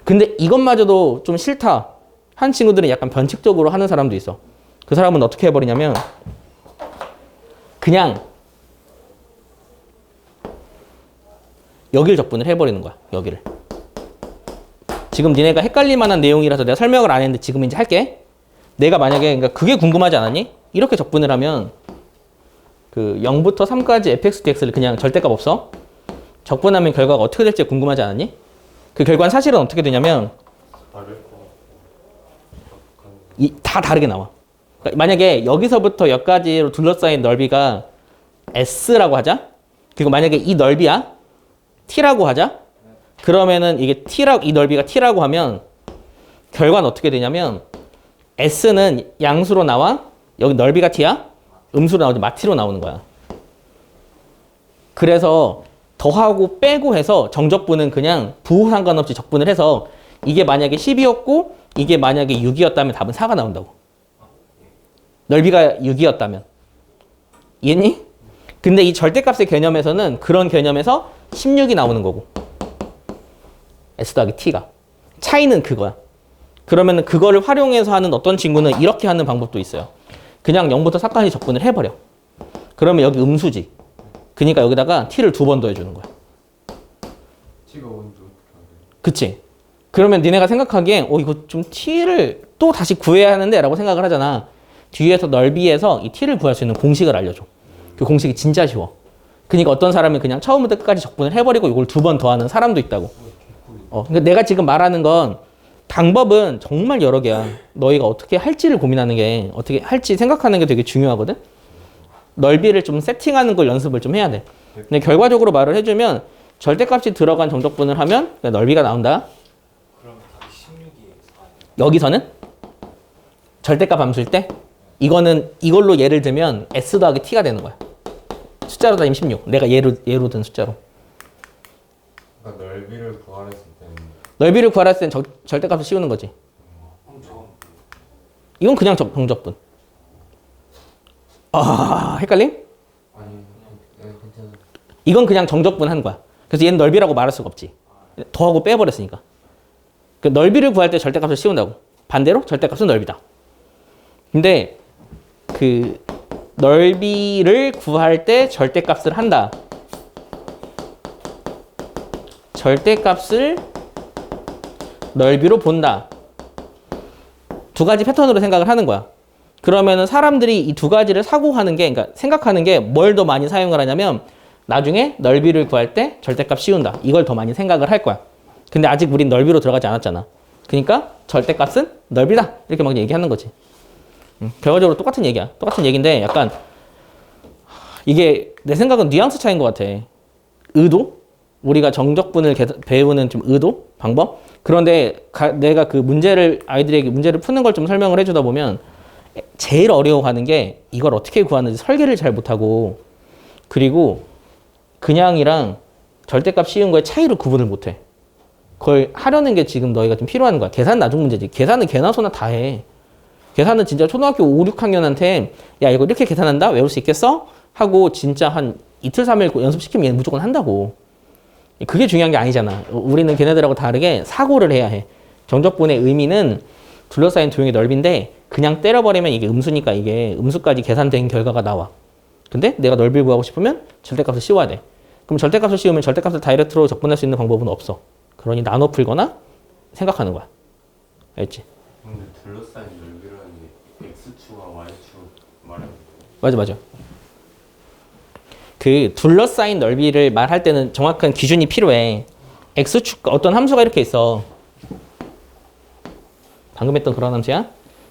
근데 이것마저도 좀 싫다. 한 친구들은 약간 변칙적으로 하는 사람도 있어. 그 사람은 어떻게 해버리냐면 그냥 여기를 적분을 해버리는 거야. 여기를. 지금 니네가 헷갈릴 만한 내용이라서 내가 설명을 안 했는데 지금 이제 할게. 내가 만약에 그러니까 그게 궁금하지 않았니? 이렇게 적분을 하면 그 0부터 3까지 fx, dx를 그냥 절대값 없어. 적분하면 결과가 어떻게 될지 궁금하지 않았니? 그 결과는 사실은 어떻게 되냐면 다 다르게 나와. 그러니까 만약에 여기서부터 여기까지로 둘러싸인 넓이가 s라고 하자. 그리고 만약에 이 넓이야 t라고 하자. 그러면은 이게 이 넓이가 t라고 하면 결과는 어떻게 되냐면 s는 양수로 나와. 여기 넓이가 t야. 음수로 나오지 마t로 나오는 거야. 그래서 더하고 빼고 해서 정적분은 그냥 부호 상관없이 적분을 해서 이게 만약에 10이었고 이게 만약에 6이었다면 답은 4가 나온다고. 넓이가 6이었다면. 이해했니? 근데 이 절대값의 개념에서는 그런 개념에서 16이 나오는 거고. S 더하기 T가. 차이는 그거야. 그러면 그거를 활용해서 하는 어떤 친구는 이렇게 하는 방법도 있어요. 그냥 0부터 4까지 적분을 해버려. 그러면 여기 음수지. 그러니까 여기다가 t를 2번 더해주는 거야. t가 뭔지 어떻게 알아요? 그치? 그러면 니네가 생각하기엔 이거 좀 t를 또 다시 구해야 하는데 라고 생각을 하잖아. 뒤에서 넓이에서 이 t를 구할 수 있는 공식을 알려줘. 그 공식이 진짜 쉬워. 그러니까 어떤 사람은 그냥 처음부터 끝까지 적분을 해버리고 이걸 2번 더하는 사람도 있다고. 그러니까 내가 지금 말하는 건 방법은 정말 여러 개야. 너희가 어떻게 할지를 고민하는 게, 어떻게 할지 생각하는 게 되게 중요하거든? 넓이를 좀 세팅하는 걸 연습을 좀 해야 돼. 근데 결과적으로 말을 해주면 절대값이 들어간 정적분을 하면 넓이가 나온다. 그럼 답이 16이 4. 여기서는 절대값 함수일 때 이거는 이걸로 예를 들면 s 더하기 t가 되는 거야. 숫자로 다니면 16. 내가 예로 든 숫자로. 그러니까 넓이를 구하랬을 때는 넓이를 구하라 했을 땐 절대값을 씌우는 거지. 그럼 저건 이건 그냥 정적분. 아, 헷갈림? 아니 그냥 괜찮아. 이건 그냥 정적분 한 거야. 그래서 얘는 넓이라고 말할 수가 없지. 더하고 빼버렸으니까. 그 넓이를 구할 때 절대값을 씌운다고. 반대로 절대값은 넓이다. 근데 그 넓이를 구할 때 절대값을 한다. 절대값을 넓이로 본다. 두 가지 패턴으로 생각을 하는 거야. 그러면은 사람들이 이 두 가지를 사고하는 게, 그러니까 생각하는 게 뭘 더 많이 사용을 하냐면 나중에 넓이를 구할 때 절대값 씌운다. 이걸 더 많이 생각을 할 거야. 근데 아직 우린 넓이로 들어가지 않았잖아. 그러니까 절대값은 넓이다. 이렇게 막 얘기하는 거지. 결과적으로 똑같은 얘기야. 똑같은 얘기인데 약간 이게 내 생각은 뉘앙스 차이인 것 같아. 의도? 우리가 정적분을 배우는 좀 의도? 방법? 그런데 내가 그 문제를 아이들에게 문제를 푸는 걸 좀 설명을 해주다 보면 제일 어려워하는 게 이걸 어떻게 구하는지 설계를 잘 못하고 그리고 그냥이랑 절대값 씌운 거의 차이를 구분을 못해. 그걸 하려는 게 지금 너희가 좀 필요한 거야. 계산 나중 문제지. 계산은 개나 소나 다 해. 계산은 진짜 초등학교 5, 6학년한테 야 이거 이렇게 계산한다? 외울 수 있겠어? 하고 진짜 한 이틀, 3일 연습시키면 얘는 무조건 한다고. 그게 중요한 게 아니잖아. 우리는 걔네들하고 다르게 사고를 해야 해. 정적분의 의미는 둘러싸인 도형의 넓이인데 그냥 때려버리면 이게 음수니까 이게 음수까지 계산된 결과가 나와. 근데 내가 넓이를 구하고 싶으면 절대값을 씌워야 돼. 그럼 절대값을 씌우면 절대값을 다이렉트로 적분할 수 있는 방법은 없어. 그러니 나눠 풀거나 생각하는 거야. 알지? 근데 둘러싸인 넓이라는 게 x축과 y축 말하는 맞아. 그 둘러싸인 넓이를 말할 때는 정확한 기준이 필요해. x축 어떤 함수가 이렇게 있어. 방금 했던 그런 함수야.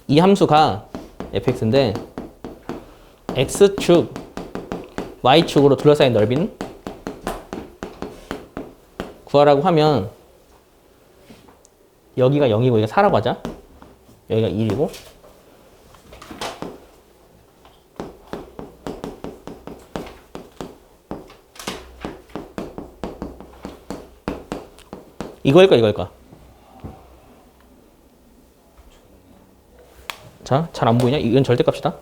이 함수가 fx인데 x축, y축으로 둘러싸인 넓이는 구하라고 하면 여기가 0이고 여기가 4라고 하자. 여기가 1이고 이거일까? 자, 잘 안 보이냐? 이건 절대값이다.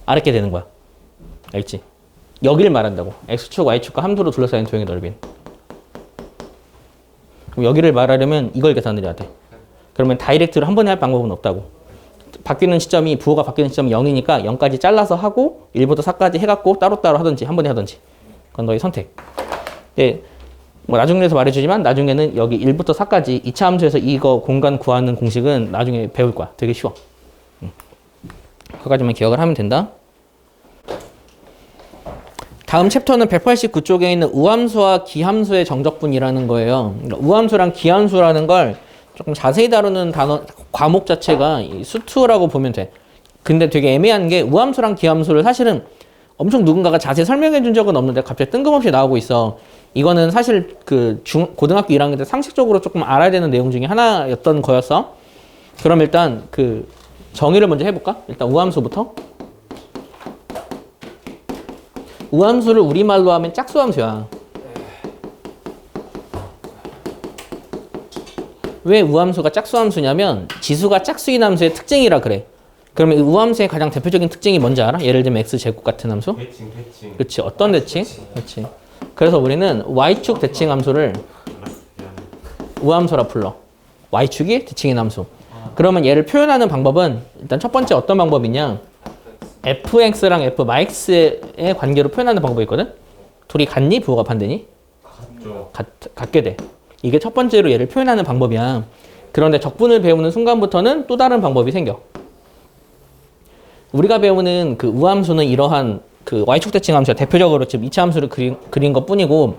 아랫게 되는 거야. 알지? 여기를 말한다고. x축, y축과 함수로 둘러싸인 도형의 넓이는. 그럼 여기를 말하려면 이걸 계산을 해야 돼. 그러면 다이렉트로 한 번에 할 방법은 없다고. 바뀌는 시점이, 부호가 바뀌는 시점이 0이니까 0까지 잘라서 하고 1부터 4까지 해갖고 따로따로 하든지 한 번에 하든지. 그건 너의 선택. 예. 뭐 나중에서 말해주지만 나중에는 여기 1부터 4까지 2차 함수에서 이거 공간 구하는 공식은 나중에 배울 거야. 되게 쉬워. 그거까지만 기억을 하면 된다. 다음 챕터는 189쪽에 있는 우함수와 기함수의 정적분이라는 거예요. 그러니까 우함수랑 기함수라는 걸 조금 자세히 다루는 단어, 과목 자체가 이 수투라고 보면 돼. 근데 되게 애매한 게 우함수랑 기함수를 사실은 엄청 누군가가 자세히 설명해 준 적은 없는데 갑자기 뜬금없이 나오고 있어. 이거는 사실 그 고등학교 1학년 때 상식적으로 조금 알아야 되는 내용 중에 하나였던 거였어. 그럼 일단 그 정의를 먼저 해볼까? 일단 우함수부터. 우함수를 우리말로 하면 짝수함수야. 왜 우함수가 짝수함수냐면 지수가 짝수인 함수의 특징이라 그래. 그러면 이 우함수의 가장 대표적인 특징이 뭔지 알아? 예를 들면 x제곱 같은 함수? 대칭. 그치. 어떤 대칭? 그치. 그래서 우리는 y축 대칭 함수를 우함수라 불러. y축이 대칭인 함수. 그러면 얘를 표현하는 방법은 일단 첫 번째 어떤 방법이냐? fx랑 fx의 관계로 표현하는 방법이 있거든? 둘이 같니? 부호가 반대니? 같죠. 같게 돼. 이게 첫 번째로 얘를 표현하는 방법이야. 그런데 적분을 배우는 순간부터는 또 다른 방법이 생겨. 우리가 배우는 그 우함수는 이러한 그 y축 대칭 함수야. 대표적으로 지금 2차 함수를 그린 것 뿐이고,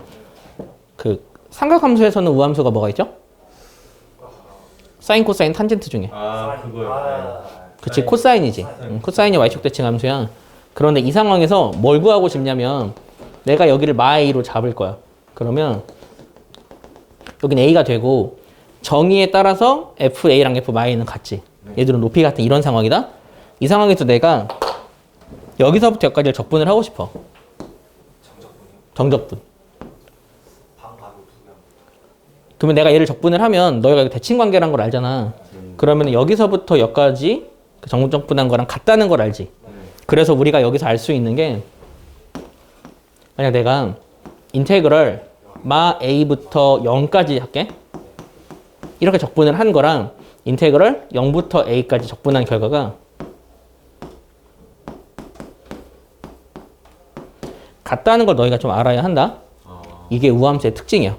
그 삼각함수에서는 우함수가 뭐가 있죠? 사인, 코사인, 탄젠트 중에. 그거요. 그치, 코사인이지. 코사인이 y축 대칭 함수야. 그런데 이 상황에서 뭘 구하고 싶냐면 내가 여기를 마A로 잡을 거야. 그러면 여긴 a가 되고 정의에 따라서 fa랑 f는 같지. 얘들은 높이 같은 이런 상황이다. 이 상황에서 내가 여기서부터 여기까지를 적분을 하고 싶어. 정적분이요? 정적분. 방가로 두 명. 그러면 내가 얘를 적분을 하면 너희가 이거 대칭 관계란 걸 알잖아. 그러면 여기서부터 여기까지 그 정적분한 거랑 같다는 걸 알지. 그래서 우리가 여기서 알 수 있는 게 만약 내가 인테그럴 마 a부터 0까지 할게. 이렇게 적분을 한 거랑 인테그럴 0부터 a까지 적분한 결과가 같다는 걸 너희가 좀 알아야 한다. 이게 우함수의 특징이야.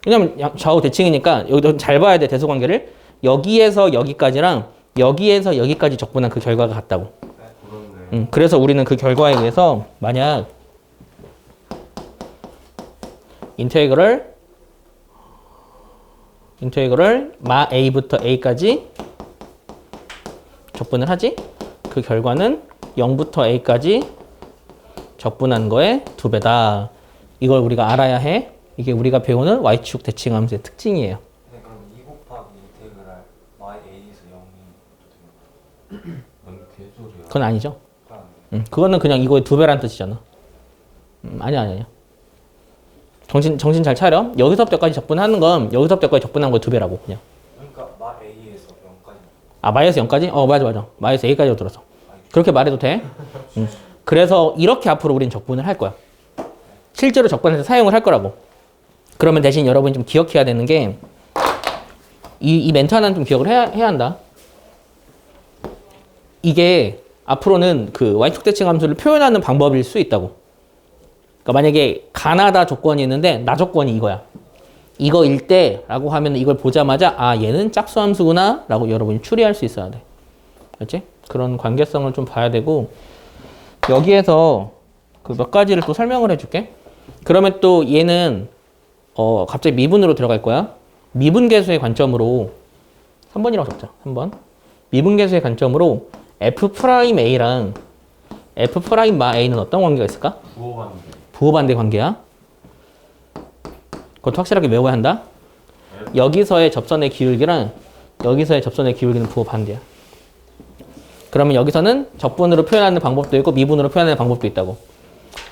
왜냐면 좌우 대칭이니까 여기도 잘 봐야 돼. 대소관계를. 여기에서 여기까지랑 여기에서 여기까지 적분한 그 결과가 같다고. 그렇네. 그래서 우리는 그 결과에 의해서 만약 인테그럴 마 a부터 a까지 적분을 하지. 그 결과는 0부터 a까지 적분한 거의 2배다. 이걸 우리가 알아야 해. 이게 우리가 배우는 y축 대칭함수의 특징이에요. 네, 그럼 2 곱하기 인테그랄 마이 a에서 0이 뭔 개소리야. 그건 아니죠. 그럼 그거는 그냥 이거의 2배란 뜻이잖아. 아니야. 정신 잘 차려. 여기서부터 여기까지 적분하는 건 여기서부터 여기까지 적분한 거의 2배라고 그냥. 그러니까 마 a에서 0까지. 아, 마이너스 0까지? 맞아. 마이너스 a까지 들었어. 그렇게 말해도 돼. 그래서 이렇게 앞으로 우린 적분을 할 거야. 실제로 적분해서 사용을 할 거라고. 그러면 대신 여러분이 좀 기억해야 되는 게 이 멘트 하나는 좀 기억을 해야 한다. 이게 앞으로는 그 y축 대칭 함수를 표현하는 방법일 수 있다고. 그러니까 만약에 가나다 조건이 있는데 나 조건이 이거야. 이거일 때라고 하면 이걸 보자마자 아, 얘는 짝수 함수구나 라고 여러분이 추리할 수 있어야 돼. 알지? 그런 관계성을 좀 봐야 되고 여기에서 그 몇 가지를 또 설명을 해줄게. 그러면 또 얘는 갑자기 미분으로 들어갈 거야. 미분계수의 관점으로 3번이라고 적자. 3번. 미분계수의 관점으로 f'a랑 f'마 a는 어떤 관계가 있을까? 부호반대. 부호반대 관계야. 그것도 확실하게 외워야 한다. 여기서의 접선의 기울기랑 여기서의 접선의 기울기는 부호반대야. 그러면 여기서는 적분으로 표현하는 방법도 있고 미분으로 표현하는 방법도 있다고.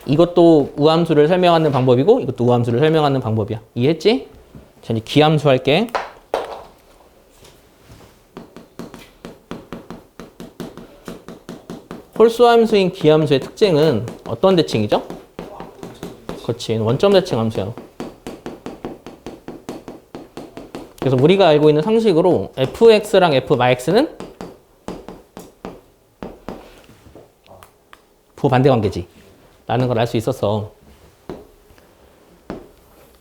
이것도 우함수를 설명하는 방법이고 이것도 우함수를 설명하는 방법이야. 이해했지? 자, 이제 기함수 할게. 홀수함수인 기함수의 특징은 어떤 대칭이죠? 그렇지. 원점 대칭 함수야. 그래서 우리가 알고 있는 상식으로 fx랑 f마x는 부호반대 관계지. 라는 걸 알 수 있었어.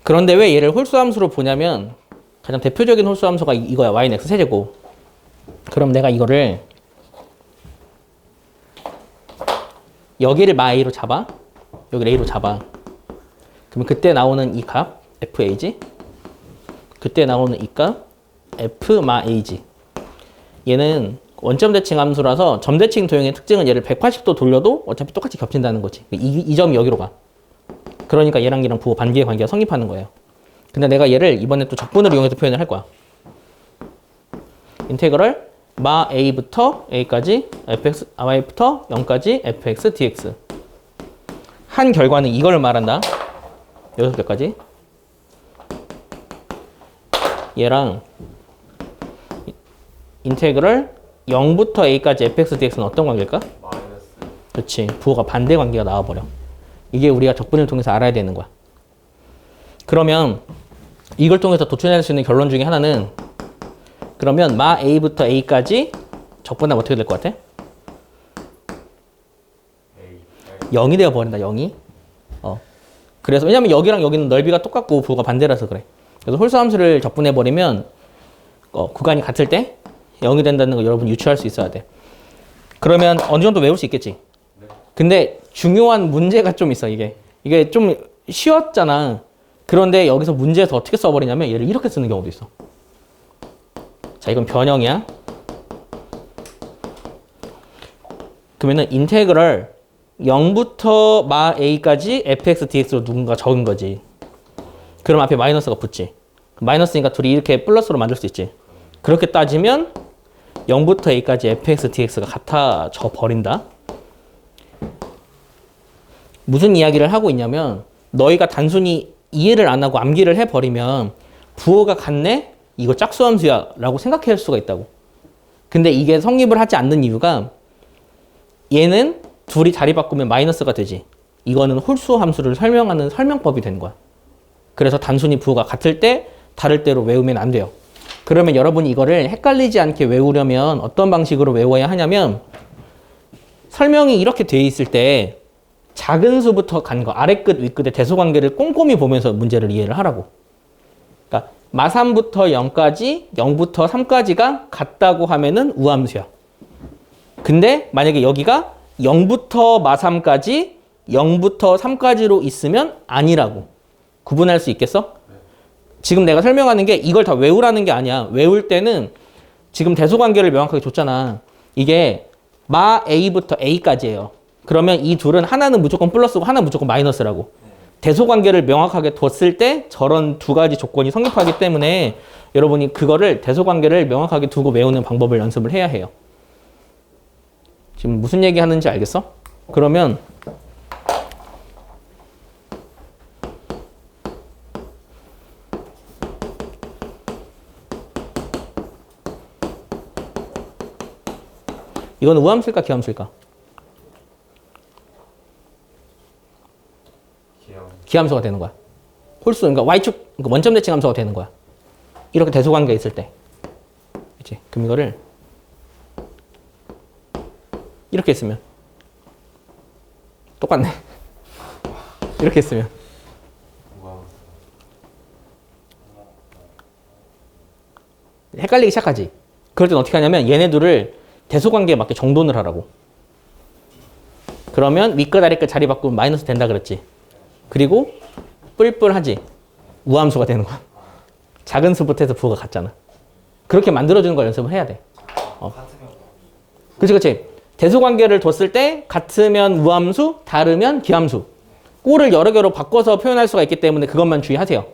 그런데 왜 얘를 홀수함수로 보냐면 가장 대표적인 홀수함수가 이거야. y는 x 세제곱. 그럼 내가 이거를 여기를 마 a로 잡아. 여기를 a로 잡아. 그러면 그때 나오는 이 값 fa지. 그때 나오는 이 값 f마 a지. 얘는 원점 대칭 함수라서 점 대칭 도형의 특징은 얘를 180도 돌려도 어차피 똑같이 겹친다는 거지. 이 점이 여기로 가. 그러니까 얘랑 부호 반비의 관계가 성립하는 거예요. 근데 내가 얘를 이번에 또 적분을 이용해서 표현을 할 거야. 인테그럴 마 a부터 a까지 fx, y부터 0까지 fx dx 한 결과는 이걸 말한다. 여기서 여기까지. 얘랑 인테그럴 0부터 a까지 fx dx는 어떤 관계일까? 마이너스. 그렇지. 부호가 반대 관계가 나와버려. 이게 우리가 적분을 통해서 알아야 되는 거야. 그러면 이걸 통해서 도출할 수 있는 결론 중에 하나는 그러면 마 a부터 a까지 적분하면 어떻게 될 것 같아? A. 0이 되어버린다. 0이. 그래서 왜냐면 여기랑 여기는 넓이가 똑같고 부호가 반대라서 그래. 그래서 홀수함수를 적분해버리면 구간이 같을 때 0이 된다는 거 여러분 유추할 수 있어야 돼. 그러면 어느 정도 외울 수 있겠지. 근데 중요한 문제가 좀 있어. 이게 좀 쉬웠잖아. 그런데 여기서 문제에서 어떻게 써버리냐면 얘를 이렇게 쓰는 경우도 있어. 자, 이건 변형이야. 그러면은 인테그럴 0부터 마 a까지 fx dx로 누군가 적은 거지. 그럼 앞에 마이너스가 붙지. 마이너스니까 둘이 이렇게 플러스로 만들 수 있지. 그렇게 따지면 0부터 a까지 fx dx가 같아져 버린다. 무슨 이야기를 하고 있냐면 너희가 단순히 이해를 안 하고 암기를 해버리면 부호가 같네? 이거 짝수함수야 라고 생각할 수가 있다고. 근데 이게 성립을 하지 않는 이유가 얘는 둘이 자리 바꾸면 마이너스가 되지. 이거는 홀수 함수를 설명하는 설명법이 된 거야. 그래서 단순히 부호가 같을 때 다를 때로 외우면 안 돼요. 그러면 여러분이 이거를 헷갈리지 않게 외우려면 어떤 방식으로 외워야 하냐면 설명이 이렇게 돼 있을 때 작은 수부터 간 거, 아래 끝, 위 끝의 대소관계를 꼼꼼히 보면서 문제를 이해를 하라고. 그러니까 마3부터 0까지, 0부터 3까지가 같다고 하면은 우함수야. 근데 만약에 여기가 0부터 마3까지, 0부터 3까지로 있으면 아니라고. 구분할 수 있겠어? 지금 내가 설명하는 게 이걸 다 외우라는 게 아니야. 외울 때는 지금 대소관계를 명확하게 줬잖아. 이게 마 A부터 A까지예요. 그러면 이 둘은 하나는 무조건 플러스고 하나는 무조건 마이너스라고. 대소관계를 명확하게 뒀을 때 저런 두 가지 조건이 성립하기 때문에 여러분이 그거를 대소관계를 명확하게 두고 외우는 방법을 연습을 해야 해요. 지금 무슨 얘기 하는지 알겠어? 그러면 이건 우함수일까 기함수일까? 기함수가 되는 거야. 홀수, 그러니까 y축, 그러니까 원점 대칭 함수가 되는 거야. 이렇게 대소관계 있을 때. 그치? 그럼 이거를 이렇게 했으면 똑같네. 이렇게 했으면 헷갈리기 시작하지. 그럴 땐 어떻게 하냐면 얘네들을 대소관계에 맞게 정돈을 하라고. 그러면 윗끝 아래끝 자리 바꾸면 마이너스 된다 그랬지. 그리고 뿔뿔하지. 우함수가 되는 거야. 작은 수부터 해서 부호가 같잖아. 그렇게 만들어주는 걸 연습을 해야 돼. 그치. 대소관계를 뒀을 때 같으면 우함수, 다르면 기함수. 꼴을 여러 개로 바꿔서 표현할 수가 있기 때문에 그것만 주의하세요.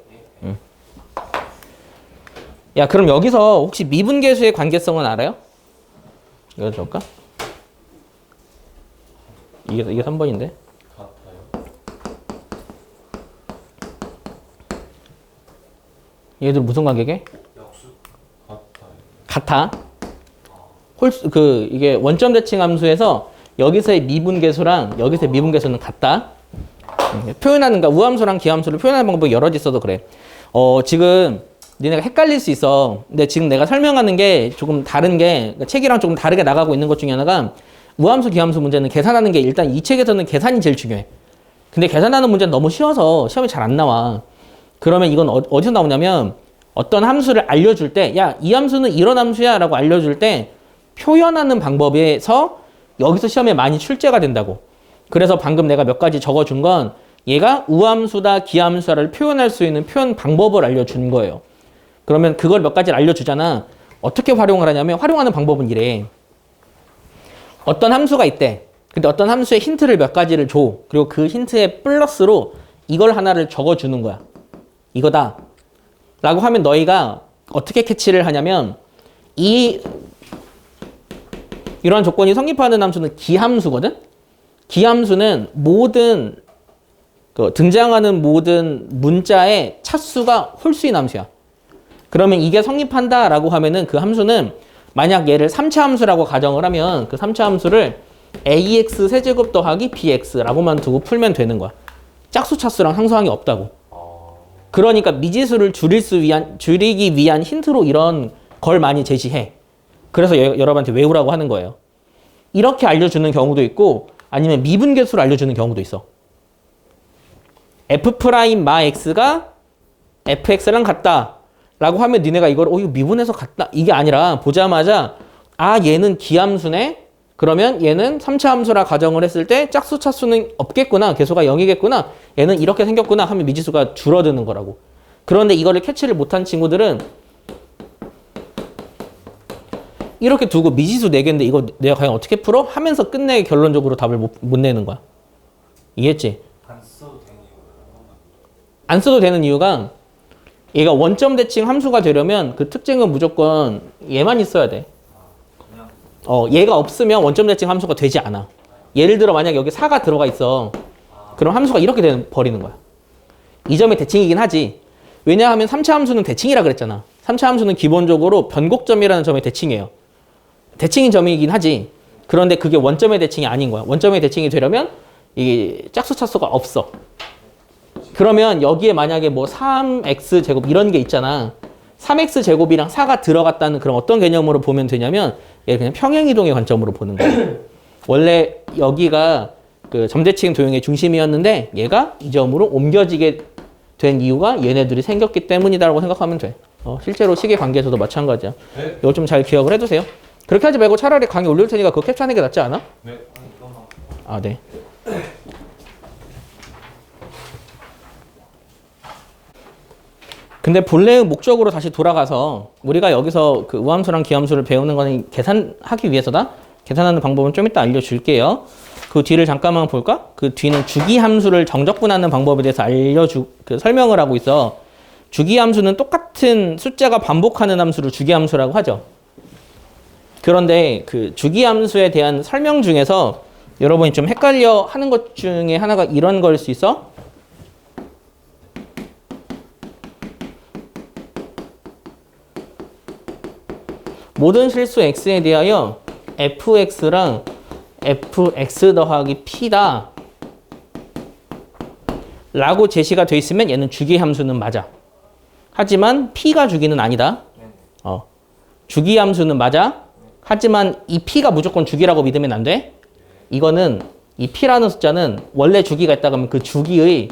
야, 그럼 여기서 혹시 미분계수의 관계성은 알아요? 이거 줄까? 이게 3번인데. 얘들 무슨 관계게? 같아. 홀수, 이게 원점 대칭 함수에서 여기서의 미분계수랑 여기서의 미분계수는 같다. 표현하는, 그러니까 우함수랑 기함수를 표현하는 방법이 여러 가지 있어도 그래. 지금 니네가 헷갈릴 수 있어. 근데 지금 내가 설명하는 게 조금 다른 게, 그러니까 책이랑 조금 다르게 나가고 있는 것 중에 하나가 우함수, 기함수 문제는 계산하는 게 일단 이 책에서는 계산이 제일 중요해. 근데 계산하는 문제는 너무 쉬워서 시험에 잘 안 나와. 그러면 이건 어디서 나오냐면 어떤 함수를 알려줄 때, 야, 이 함수는 이런 함수야 라고 알려줄 때 표현하는 방법에서 여기서 시험에 많이 출제가 된다고. 그래서 방금 내가 몇 가지 적어준 건 얘가 우함수다, 기함수다를 표현할 수 있는 표현 방법을 알려준 거예요. 그러면 그걸 몇 가지를 알려주잖아. 어떻게 활용을 하냐면 활용하는 방법은 이래. 어떤 함수가 있대. 근데 어떤 함수의 힌트를 몇 가지를 줘. 그리고 그 힌트에 플러스로 이걸 하나를 적어주는 거야. 이거다. 라고 하면 너희가 어떻게 캐치를 하냐면 이러한 조건이 성립하는 함수는 기함수거든? 기함수는 모든 등장하는 모든 문자의 차수가 홀수인 함수야. 그러면 이게 성립한다 라고 하면은 그 함수는 만약 얘를 3차 함수라고 가정을 하면 그 3차 함수를 ax 세제곱 더하기 bx라고만 두고 풀면 되는 거야. 짝수 차수랑 상수항이 없다고. 그러니까 미지수를 줄이기 위한 힌트로 이런 걸 많이 제시해. 그래서 여러분한테 외우라고 하는 거예요. 이렇게 알려주는 경우도 있고 아니면 미분계수를 알려주는 경우도 있어. f 프라임 마 x가 fx랑 같다 라고 하면 니네가 이거 미분해서 같다 이게 아니라 보자마자 얘는 기함수네. 그러면 얘는 3차 함수라 가정을 했을 때 짝수 차수는 없겠구나. 계수가 0이겠구나. 얘는 이렇게 생겼구나 하면 미지수가 줄어드는 거라고. 그런데 이거를 캐치를 못한 친구들은 이렇게 두고 미지수 4개인데 이거 내가 과연 어떻게 풀어? 하면서 끝내 결론적으로 답을 못 내는 거야. 이해했지? 안 써도 되는 이유가 한 번만. 안 써도 되는 이유가 얘가 원점 대칭 함수가 되려면 그 특징은 무조건 얘만 있어야 돼. 그냥 얘가 없으면 원점 대칭 함수가 되지 않아. 예를 들어 만약 여기 4가 들어가 있어. 그럼 함수가 이렇게 버리는 거야. 이 점이 대칭이긴 하지. 왜냐하면 3차 함수는 대칭이라 그랬잖아. 3차 함수는 기본적으로 변곡점이라는 점의 대칭이에요. 대칭인 점이긴 하지. 그런데 그게 원점의 대칭이 아닌 거야. 원점의 대칭이 되려면 이 짝수 차수가 없어. 그러면 여기에 만약에 뭐 3x 제곱 이런 게 있잖아. 3x 제곱이랑 4가 들어갔다는 그런 어떤 개념으로 보면 되냐면 얘를 그냥 평행이동의 관점으로 보는 거야. 원래 여기가 그 점대칭 도형의 중심이었는데 얘가 이 점으로 옮겨지게 된 이유가 얘네들이 생겼기 때문이다라고 생각하면 돼. 실제로 시계 관계에서도 마찬가지야. 네. 이거 좀 잘 기억을 해두세요. 그렇게 하지 말고 차라리 강의 올릴 테니까 그거 캡처하는 게 낫지 않아? 네. 아니 이거만. 아, 네. 근데 본래의 목적으로 다시 돌아가서 우리가 여기서 그 우함수랑 기함수를 배우는 거는 계산하기 위해서다. 계산하는 방법은 좀 이따 알려줄게요. 그 뒤를 잠깐만 볼까? 그 뒤는 주기함수를 정적분하는 방법에 대해서 설명을 하고 있어. 주기함수는 똑같은 숫자가 반복하는 함수를 주기함수라고 하죠. 그런데 그 주기함수에 대한 설명 중에서 여러분이 좀 헷갈려 하는 것 중에 하나가 이런 거일 수 있어. 모든 실수 x에 대하여 fx랑 fx 더하기 p다 라고 제시가 돼 있으면 얘는 주기함수는 맞아. 하지만 p가 주기는 아니다. 주기함수는 맞아. 하지만 이 p가 무조건 주기라고 믿으면 안 돼. 이거는 이 p라는 숫자는 원래 주기가 있다고 하면 그 주기의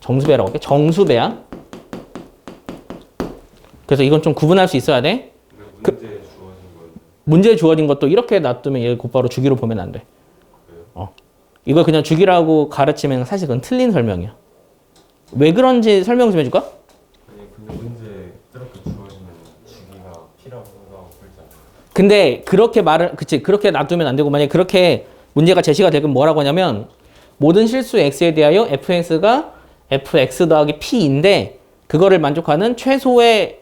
정수배라고 할게. 정수배야. 그래서 이건 좀 구분할 수 있어야 돼. 문제에 주어진 건 문제에 주어진 것도 이렇게 놔두면 얘 곧바로 주기로 보면 안 돼. 이걸 그냥 주기라고 가르치면 사실 그건 틀린 설명이야. 왜 그런지 설명 좀 해줄까? 아니 근데 문제 이렇게 주어지면 주기가 P라고 생각하고 풀지 않아요? 근데 그렇게 놔두면 안 되고 만약에 그렇게 문제가 제시가 되면 뭐라고 하냐면 모든 실수 x에 대하여 fx가 fx 더하기 p인데 그거를 만족하는 최소의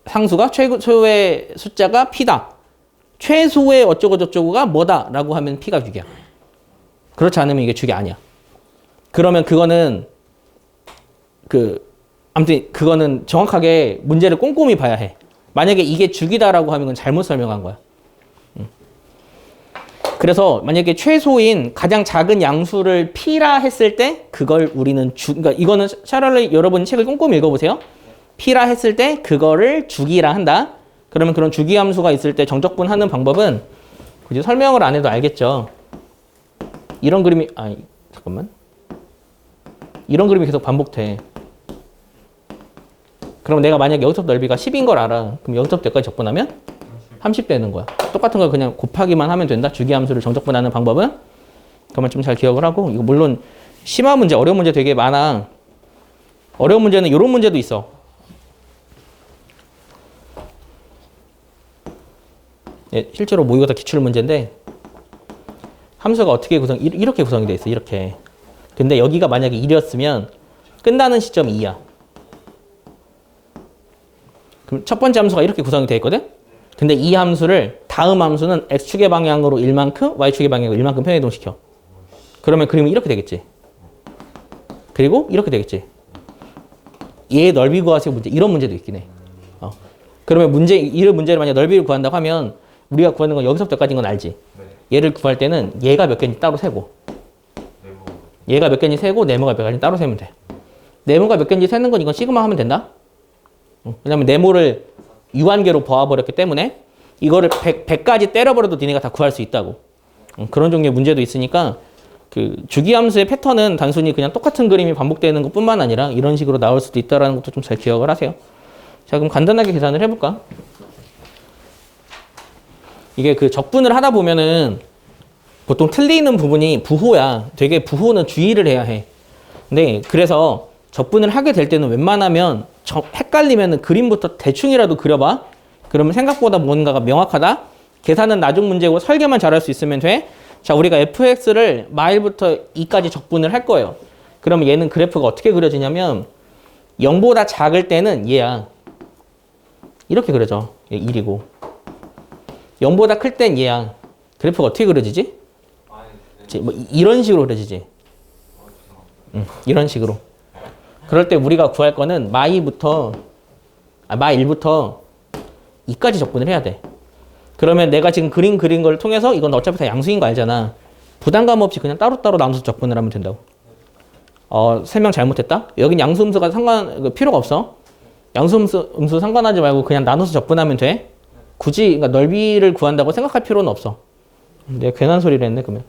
상수가 최소의 숫자가 p다. 최소의 어쩌고 저쩌고가 뭐다 라고 하면 p가 주기야. 그렇지 않으면 이게 주기 아니야. 그러면 그거는 아무튼 그거는 정확하게 문제를 꼼꼼히 봐야 해. 만약에 이게 주기다라고 하면 그건 잘못 설명한 거야. 그래서 만약에 최소인 가장 작은 양수를 p라 했을 때 그걸 우리는 그러니까 이거는 차라리 여러분 책을 꼼꼼히 읽어보세요. p라 했을 때 그거를 주기라 한다. 그러면 그런 주기함수가 있을 때 정적분하는 방법은 굳이 설명을 안 해도 알겠죠. 이런 그림이 잠깐만. 이런 그림이 계속 반복돼. 그럼 내가 만약에 여기서부터 넓이가 10인 걸 알아. 그럼 여기서부터 여기까지 적분하면 30 되는 거야. 똑같은 걸 그냥 곱하기만 하면 된다. 주기함수를 정적분하는 방법은. 그러면 좀 잘 기억을 하고 이거 물론 심화 문제, 어려운 문제 되게 많아. 어려운 문제는 이런 문제도 있어. 예, 실제로 모의고사 기출 문제인데 함수가 어떻게 이렇게 구성이 돼 있어. 이렇게. 근데 여기가 만약에 1이었으면 끝나는 시점이 2야. 그럼 첫 번째 함수가 이렇게 구성이 돼 있거든. 근데 이 함수를 다음 함수는 x축의 방향으로 1만큼, y축의 방향으로 1만큼 평행이동시켜. 그러면 그림이 이렇게 되겠지. 그리고 이렇게 되겠지. 얘의 넓이 구하세요 문제. 이런 문제도 있긴 해. 그러면 이런 문제를 만약 넓이를 구한다고 하면 우리가 구하는 건 여기서부터까지인 건 알지. 네. 얘를 구할 때는 얘가 몇 개인지 따로 세고 네모. 얘가 몇 개인지 세고 네모가 몇 개인지 따로 세면 돼. 네모가 몇 개인지 세는 건 이건 시그마 하면 된다. 왜냐면 네모를 유한계로 보아버렸기 때문에 이거를 100까지 때려버려도 니네가 다 구할 수 있다고. 그런 종류의 문제도 있으니까 그 주기함수의 패턴은 단순히 그냥 똑같은 그림이 반복되는 것뿐만 아니라 이런 식으로 나올 수도 있다는 것도 좀 잘 기억을 하세요. 자, 그럼 간단하게 계산을 해볼까? 이게 그 적분을 하다 보면은 보통 틀리는 부분이 부호야. 되게 부호는 주의를 해야 해. 근데 그래서 적분을 하게 될 때는 웬만하면 헷갈리면은 그림부터 대충이라도 그려봐. 그러면 생각보다 뭔가가 명확하다. 계산은 나중 문제고 설계만 잘할 수 있으면 돼. 자, 우리가 fx를 마일부터 2까지 적분을 할 거예요. 그러면 얘는 그래프가 어떻게 그려지냐면 0보다 작을 때는 얘야. 이렇게 그려져. 얘 1이고. 0보다 클 땐 얘야. 그래프가 어떻게 그려지지? 뭐 이런 식으로 그려지지. 이런 식으로. 그럴 때 우리가 구할 거는 마1부터 2까지 적분을 해야 돼. 그러면 내가 지금 그린 걸 통해서 이건 어차피 다 양수인 거 알잖아. 부담감 없이 그냥 따로따로 나눠서 적분을 하면 된다고. 설명 잘못했다? 여긴 양수 음수가 필요가 없어. 양수 음수 상관하지 말고 그냥 나눠서 적분하면 돼. 굳이 그러니까 넓이를 구한다고 생각할 필요는 없어. 내가 괜한 소리를 했네 그러면.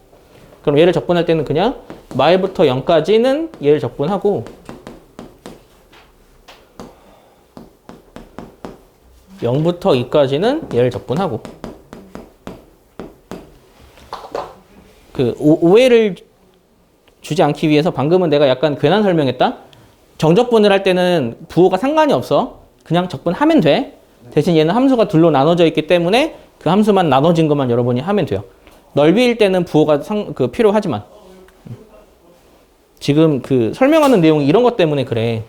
그럼 얘를 적분할 때는 그냥 마일부터 0까지는 얘를 적분하고 0부터 2까지는 얘를 적분하고 그 오해를 주지 않기 위해서 방금은 내가 약간 괜한 설명했다. 정적분을 할 때는 부호가 상관이 없어. 그냥 적분하면 돼. 대신 얘는 함수가 둘로 나눠져 있기 때문에 그 함수만 나눠진 것만 여러분이 하면 돼요. 넓이일 때는 부호가 필요하지만 지금 그 설명하는 내용이 이런 것 때문에 그래.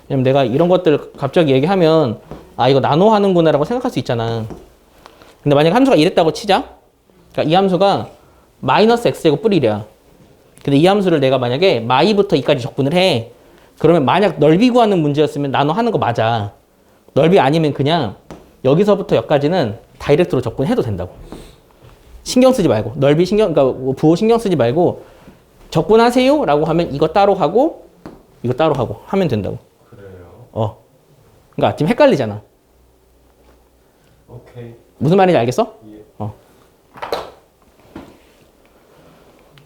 왜냐면 내가 이런 것들 갑자기 얘기하면 이거 나눠 하는구나 라고 생각할 수 있잖아. 근데 만약에 함수가 이랬다고 치자. 그러니까 이 함수가 마이너스 x제곱 뿔 1이야. 근데 이 함수를 내가 만약에 마이부터 2까지 적분을 해. 그러면 만약 넓이 구하는 문제였으면 나눠 하는 거 맞아. 넓이 아니면 그냥 여기서부터 여기까지는 다이렉트로 적분해도 된다고. 신경 쓰지 말고 그러니까 부호 신경 쓰지 말고 적분하세요 라고 하면 이거 따로 하고 이거 따로 하고 하면 된다고. 그래요? 그러니까 지금 헷갈리잖아. 오케이. 무슨 말인지 알겠어? 예.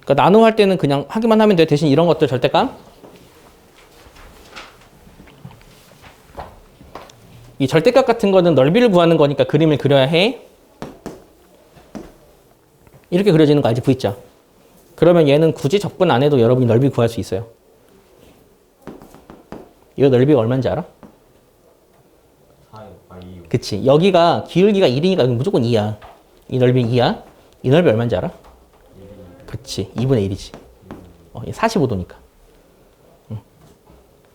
그러니까 나누어 할 때는 그냥 하기만 하면 돼. 대신 이런 것들 절대감. 이 절대값 같은 거는 넓이를 구하는 거니까 그림을 그려야 해. 이렇게 그려지는 거 알지? V자. 그러면 얘는 굳이 적분 안 해도 여러분이 넓이 구할 수 있어요. 이 넓이가 얼마인지 알아? 4, 2. 그치. 여기가 기울기가 1이니까 여기 무조건 2야. 이 넓이 2야. 이 넓이 얼마인지 알아? 그치. 2분의 1이지. 45도니까.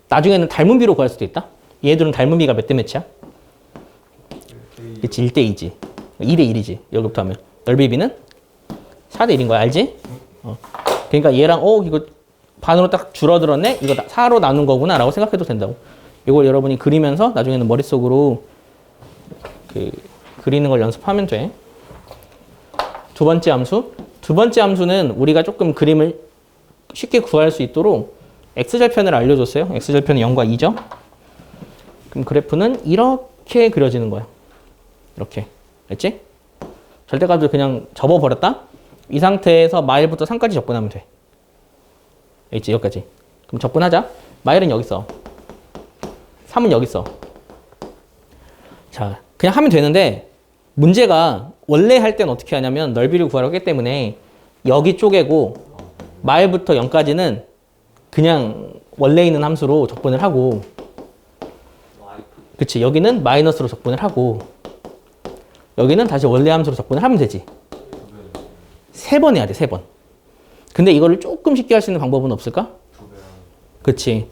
나중에는 닮은 비로 구할 수도 있다. 얘들은 닮은 비가 몇 대 몇이야? 그치. 1대 2지. 2대 1이지. 여기부터 하면. 넓이 비는 4대 1인 거야. 알지? 그러니까 얘랑 이거 반으로 딱 줄어들었네? 이거 4로 나눈 거구나 라고 생각해도 된다고. 이걸 여러분이 그리면서 나중에는 머릿속으로 그리는 걸 연습하면 돼. 두 번째 함수. 두 번째 함수는 우리가 조금 그림을 쉽게 구할 수 있도록 x절편을 알려줬어요. x절편은 0과 2죠. 그럼 그래프는 이렇게 그려지는 거야. 이렇게. 알지? 절대값을 그냥 접어버렸다? 이 상태에서 마일부터 3까지 적분하면 돼. 알지? 여기까지. 그럼 적분하자. 마일은 여기 있어. 3은 여기 있어. 자, 그냥 하면 되는데 문제가 원래 할 땐 어떻게 하냐면 넓이를 구하려고 했기 때문에 여기 쪼개고 마일부터 0까지는 그냥 원래 있는 함수로 적분을 하고 그치 여기는 마이너스로 적분을 하고 여기는 다시 원래 함수로 적분을 하면 되지. 3번 해야 돼. 3번. 근데 이거를 조금 쉽게 할 수 있는 방법은 없을까? 그치.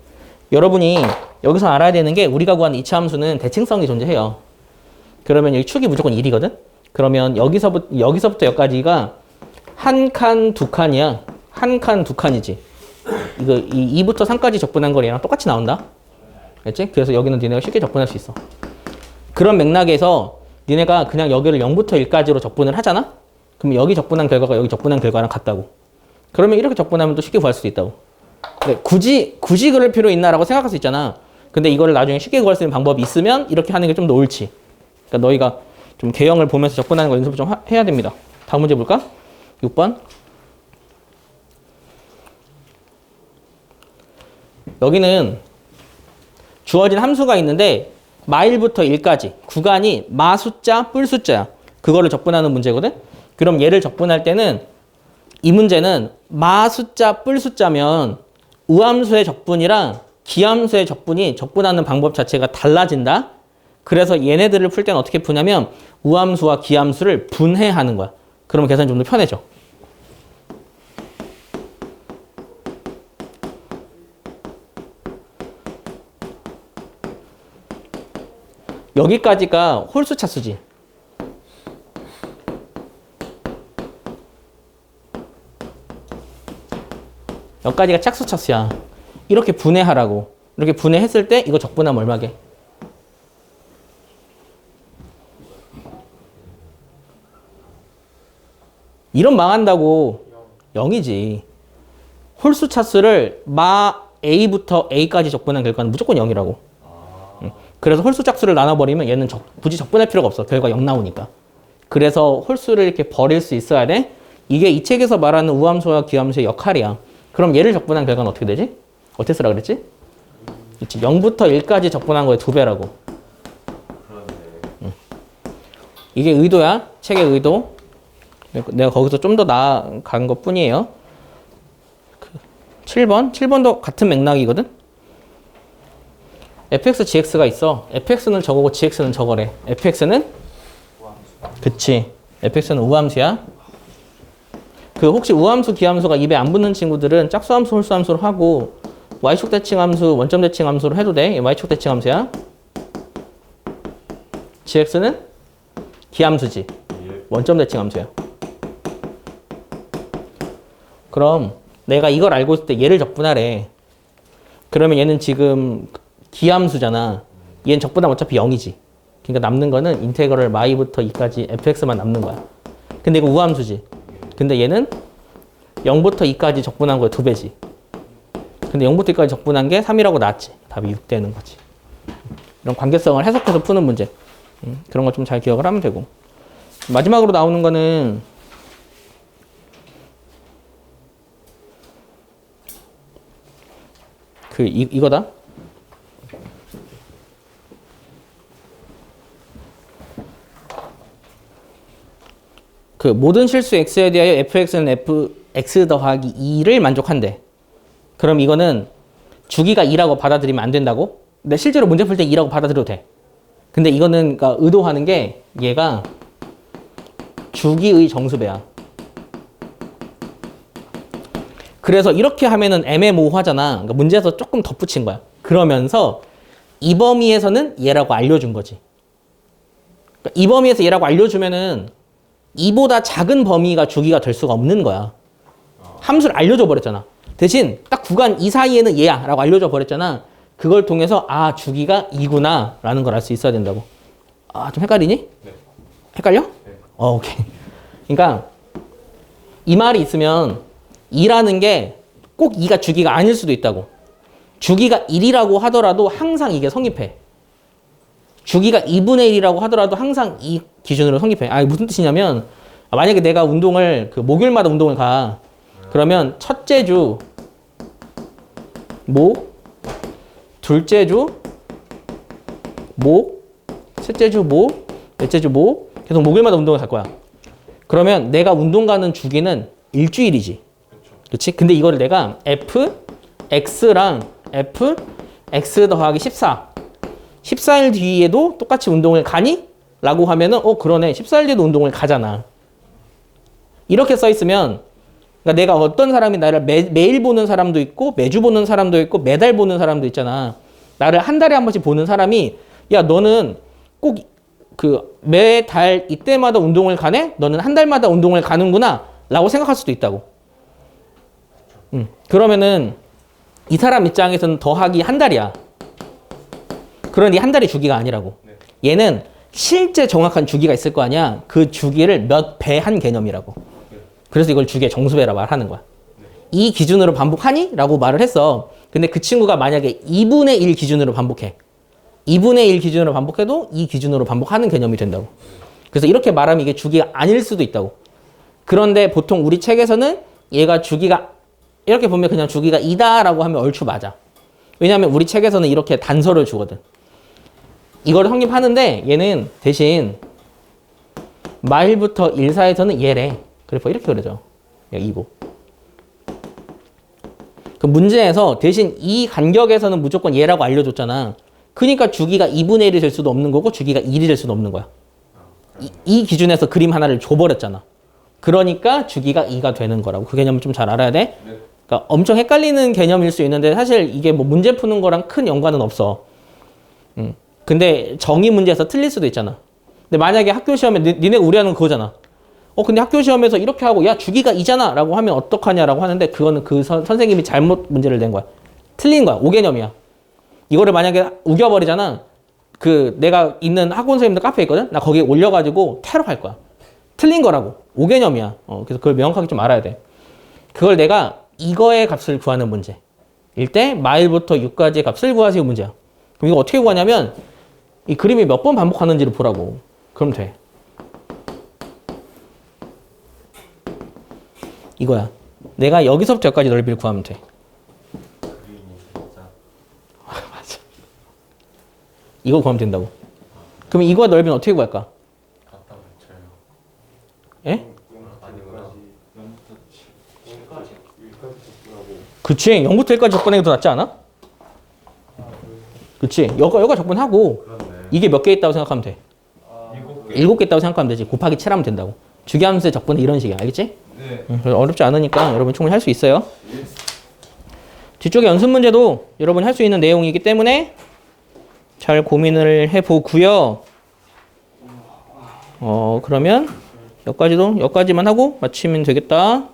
여러분이 여기서 알아야 되는 게 우리가 구하는 이차 함수는 대칭성이 존재해요. 그러면 여기 축이 무조건 1이거든? 그러면 여기서부터 여기까지가 한 칸, 두 칸이야. 한 칸, 두 칸이지. 이거 2부터 3까지 적분한 거 얘랑 똑같이 나온다. 알지? 그래서 여기는 니네가 쉽게 적분할 수 있어. 그런 맥락에서 니네가 그냥 여기를 0부터 1까지로 적분을 하잖아? 그럼 여기 적분한 결과가 여기 적분한 결과랑 같다고. 그러면 이렇게 적분하면 또 쉽게 구할 수도 있다고. 근데 굳이 그럴 필요 있나라고 생각할 수 있잖아. 근데 이거를 나중에 쉽게 구할 수 있는 방법이 있으면 이렇게 하는 게 좀 더 옳지. 그러니까 너희가 좀 개형을 보면서 접근하는 거 연습을 좀 해야 됩니다. 다음 문제 볼까? 6번. 여기는 주어진 함수가 있는데 마일부터 1까지 구간이 마 숫자, 뿔 숫자야. 그거를 적분하는 문제거든? 그럼 얘를 적분할 때는 이 문제는 마 숫자, 뿔 숫자면 우함수의 적분이랑 기함수의 적분이 적분하는 방법 자체가 달라진다. 그래서 얘네들을 풀 때는 어떻게 푸냐면 우함수와 기함수를 분해하는 거야. 그러면 계산이 좀 더 편해져. 여기까지가 홀수 차수지. 여기까지가 짝수 차수야. 이렇게 분해하라고. 이렇게 분해했을 때 이거 적분하면 얼마게? 이런 망한다고 0이지. 홀수 차수를 마 A부터 A까지 적분한 결과는 무조건 0이라고. 그래서 홀수 짝수를 나눠버리면 얘는 굳이 적분할 필요가 없어. 결과 0 나오니까. 그래서 홀수를 이렇게 버릴 수 있어야 돼. 이게 이 책에서 말하는 우함수와 기함수의 역할이야. 그럼 얘를 적분한 결과는 어떻게 되지? 어떻게 쓰라 그랬지? 그치? 0부터 1까지 적분한 거의 2배라고. 이게 의도야. 책의 의도. 내가 거기서 좀 더 나아간 것 뿐이에요. 7번? 7번도 같은 맥락이거든? fx, gx가 있어. fx는 저거고 gx는 저거래. fx는? 그치. fx는 우함수야. 그 혹시 우함수, 기함수가 입에 안 붙는 친구들은 짝수함수, 홀수함수로 하고 y축 대칭함수, 원점 대칭함수로 해도 돼. y축 대칭함수야. gx는 기함수지. 원점 대칭함수야. 그럼 내가 이걸 알고 있을 때 얘를 적분하래. 그러면 얘는 지금 기함수잖아. 얘는 적분하면 어차피 0이지. 그러니까 남는 거는 인테그럴 y부터 2까지 fx만 남는 거야. 근데 이거 우함수지. 근데 얘는 0부터 2까지 적분한 거에 2배지. 근데 0부터 2까지 적분한 게 3이라고 나왔지. 답이 6 되는 거지. 이런 관계성을 해석해서 푸는 문제. 그런 거 좀 잘 기억을 하면 되고. 마지막으로 나오는 거는 이거다. 그 모든 실수 x에 대하여 fx는 fx 더하기 2를 만족한대. 그럼 이거는 주기가 2라고 받아들이면 안 된다고? 근데 실제로 문제 풀 때 2라고 받아들여도 돼. 근데 이거는 그러니까 의도하는 게 얘가 주기의 정수배야. 그래서 이렇게 하면은 애매모호하잖아. 그러니까 문제에서 조금 덧붙인 거야. 그러면서 이 범위에서는 얘라고 알려준 거지. 그러니까 이 범위에서 얘라고 알려주면은 이보다 작은 범위가 주기가 될 수가 없는 거야. 함수를 알려줘 버렸잖아. 대신 딱 구간 이 사이에는 얘야 라고 알려줘 버렸잖아. 그걸 통해서 아 주기가 2구나 라는 걸 알 수 있어야 된다고. 아 좀 헷갈리니? 네. 헷갈려? 네. 오케이. 그러니까 이 말이 있으면 2라는 게 꼭 2가 주기가 아닐 수도 있다고. 주기가 1이라고 하더라도 항상 이게 성립해. 주기가 2분의 1이라고 하더라도 항상 이 기준으로 성립해. 아, 무슨 뜻이냐면, 만약에 내가 운동을, 목요일마다 운동을 가. 그러면 첫째 주, 목, 둘째 주, 목, 셋째 주, 목, 넷째 주, 목. 계속 목요일마다 운동을 갈 거야. 그러면 내가 운동 가는 주기는 일주일이지. 그렇지? 근데 이거를 내가 fx랑 fx 더하기 14. 14일 뒤에도 똑같이 운동을 가니? 라고 하면은 그러네. 14일 뒤에도 운동을 가잖아. 이렇게 써 있으면 그러니까 내가 어떤 사람이 나를 매일 보는 사람도 있고 매주 보는 사람도 있고 매달 보는 사람도 있잖아. 나를 한 달에 한 번씩 보는 사람이 야 너는 꼭 매달 이때마다 운동을 가네? 너는 한 달마다 운동을 가는구나 라고 생각할 수도 있다고. 그러면은 이 사람 입장에서는 더하기 한 달이야. 그러니 한 달이 주기가 아니라고. 네. 얘는 실제 정확한 주기가 있을 거 아니야. 그 주기를 몇 배 한 개념이라고. 그래서 이걸 주기의 정수배라 말하는 거야. 이 기준으로 반복하니? 라고 말을 했어. 근데 그 친구가 만약에 2분의 1 기준으로 반복해. 2분의 1 기준으로 반복해도 이 기준으로 반복하는 개념이 된다고. 그래서 이렇게 말하면 이게 주기가 아닐 수도 있다고. 그런데 보통 우리 책에서는 얘가 주기가 이렇게 보면 그냥 주기가 2다라고 하면 얼추 맞아. 왜냐하면 우리 책에서는 이렇게 단서를 주거든. 이걸 성립하는데 얘는 대신 마일부터 1 사이에서는 얘래. 그래서 이렇게 그려져. 2고. 그 문제에서 대신 이 간격에서는 무조건 얘라고 알려줬잖아. 그러니까 주기가 2분의 1이 될 수도 없는 거고 주기가 1이 될 수도 없는 거야. 이 기준에서 그림 하나를 줘버렸잖아. 그러니까 주기가 2가 되는 거라고. 그 개념을 좀 잘 알아야 돼. 네. 그러니까 엄청 헷갈리는 개념일 수 있는데 사실 이게 뭐 문제 푸는 거랑 큰 연관은 없어. 근데 정의 문제에서 틀릴 수도 있잖아. 근데 만약에 학교 시험에 니네가 우려하는 건 그거잖아. 근데 학교 시험에서 이렇게 하고 야 주기가 2잖아 라고 하면 어떡하냐라고 하는데 그거는 그 선생님이 잘못 문제를 낸 거야. 틀린 거야. 오개념이야. 이거를 만약에 우겨버리잖아. 그 내가 있는 학원 선생님들 카페 있거든. 나 거기에 올려가지고 테러할 거야. 틀린 거라고. 오개념이야. 그래서 그걸 명확하게 좀 알아야 돼. 그걸 내가 이거의 값을 구하는 문제. 일 때 마일부터 6까지의 값을 구하세요 문제야. 그럼 이거 어떻게 구하냐면 이 그림이 몇 번 반복하는지를 보라고. 그럼 돼. 이거야. 내가 여기서부터 여기까지 넓이를 구하면 돼. 그림이 진짜 맞아. 이거 구하면 된다고. 그럼 이거와 넓이는 어떻게 구할까? 갖다 붙여요. 예? 아니구나. 그치. 0부터 1까지 적분하는 게 더 낫지 않아? 그치. 여가 적분하고 그렇네. 이게 몇 개 있다고 생각하면 돼. 7개. 7개 있다고 생각하면 되지. 곱하기 7 하면 된다고. 주기함수의 적분은 이런 식이야. 알겠지? 네. 그래서 어렵지 않으니까 여러분 충분히 할 수 있어요. 뒤쪽에 연습 문제도 여러분이 할 수 있는 내용이기 때문에 잘 고민을 해보고요. 그러면 여기까지만 하고 마치면 되겠다.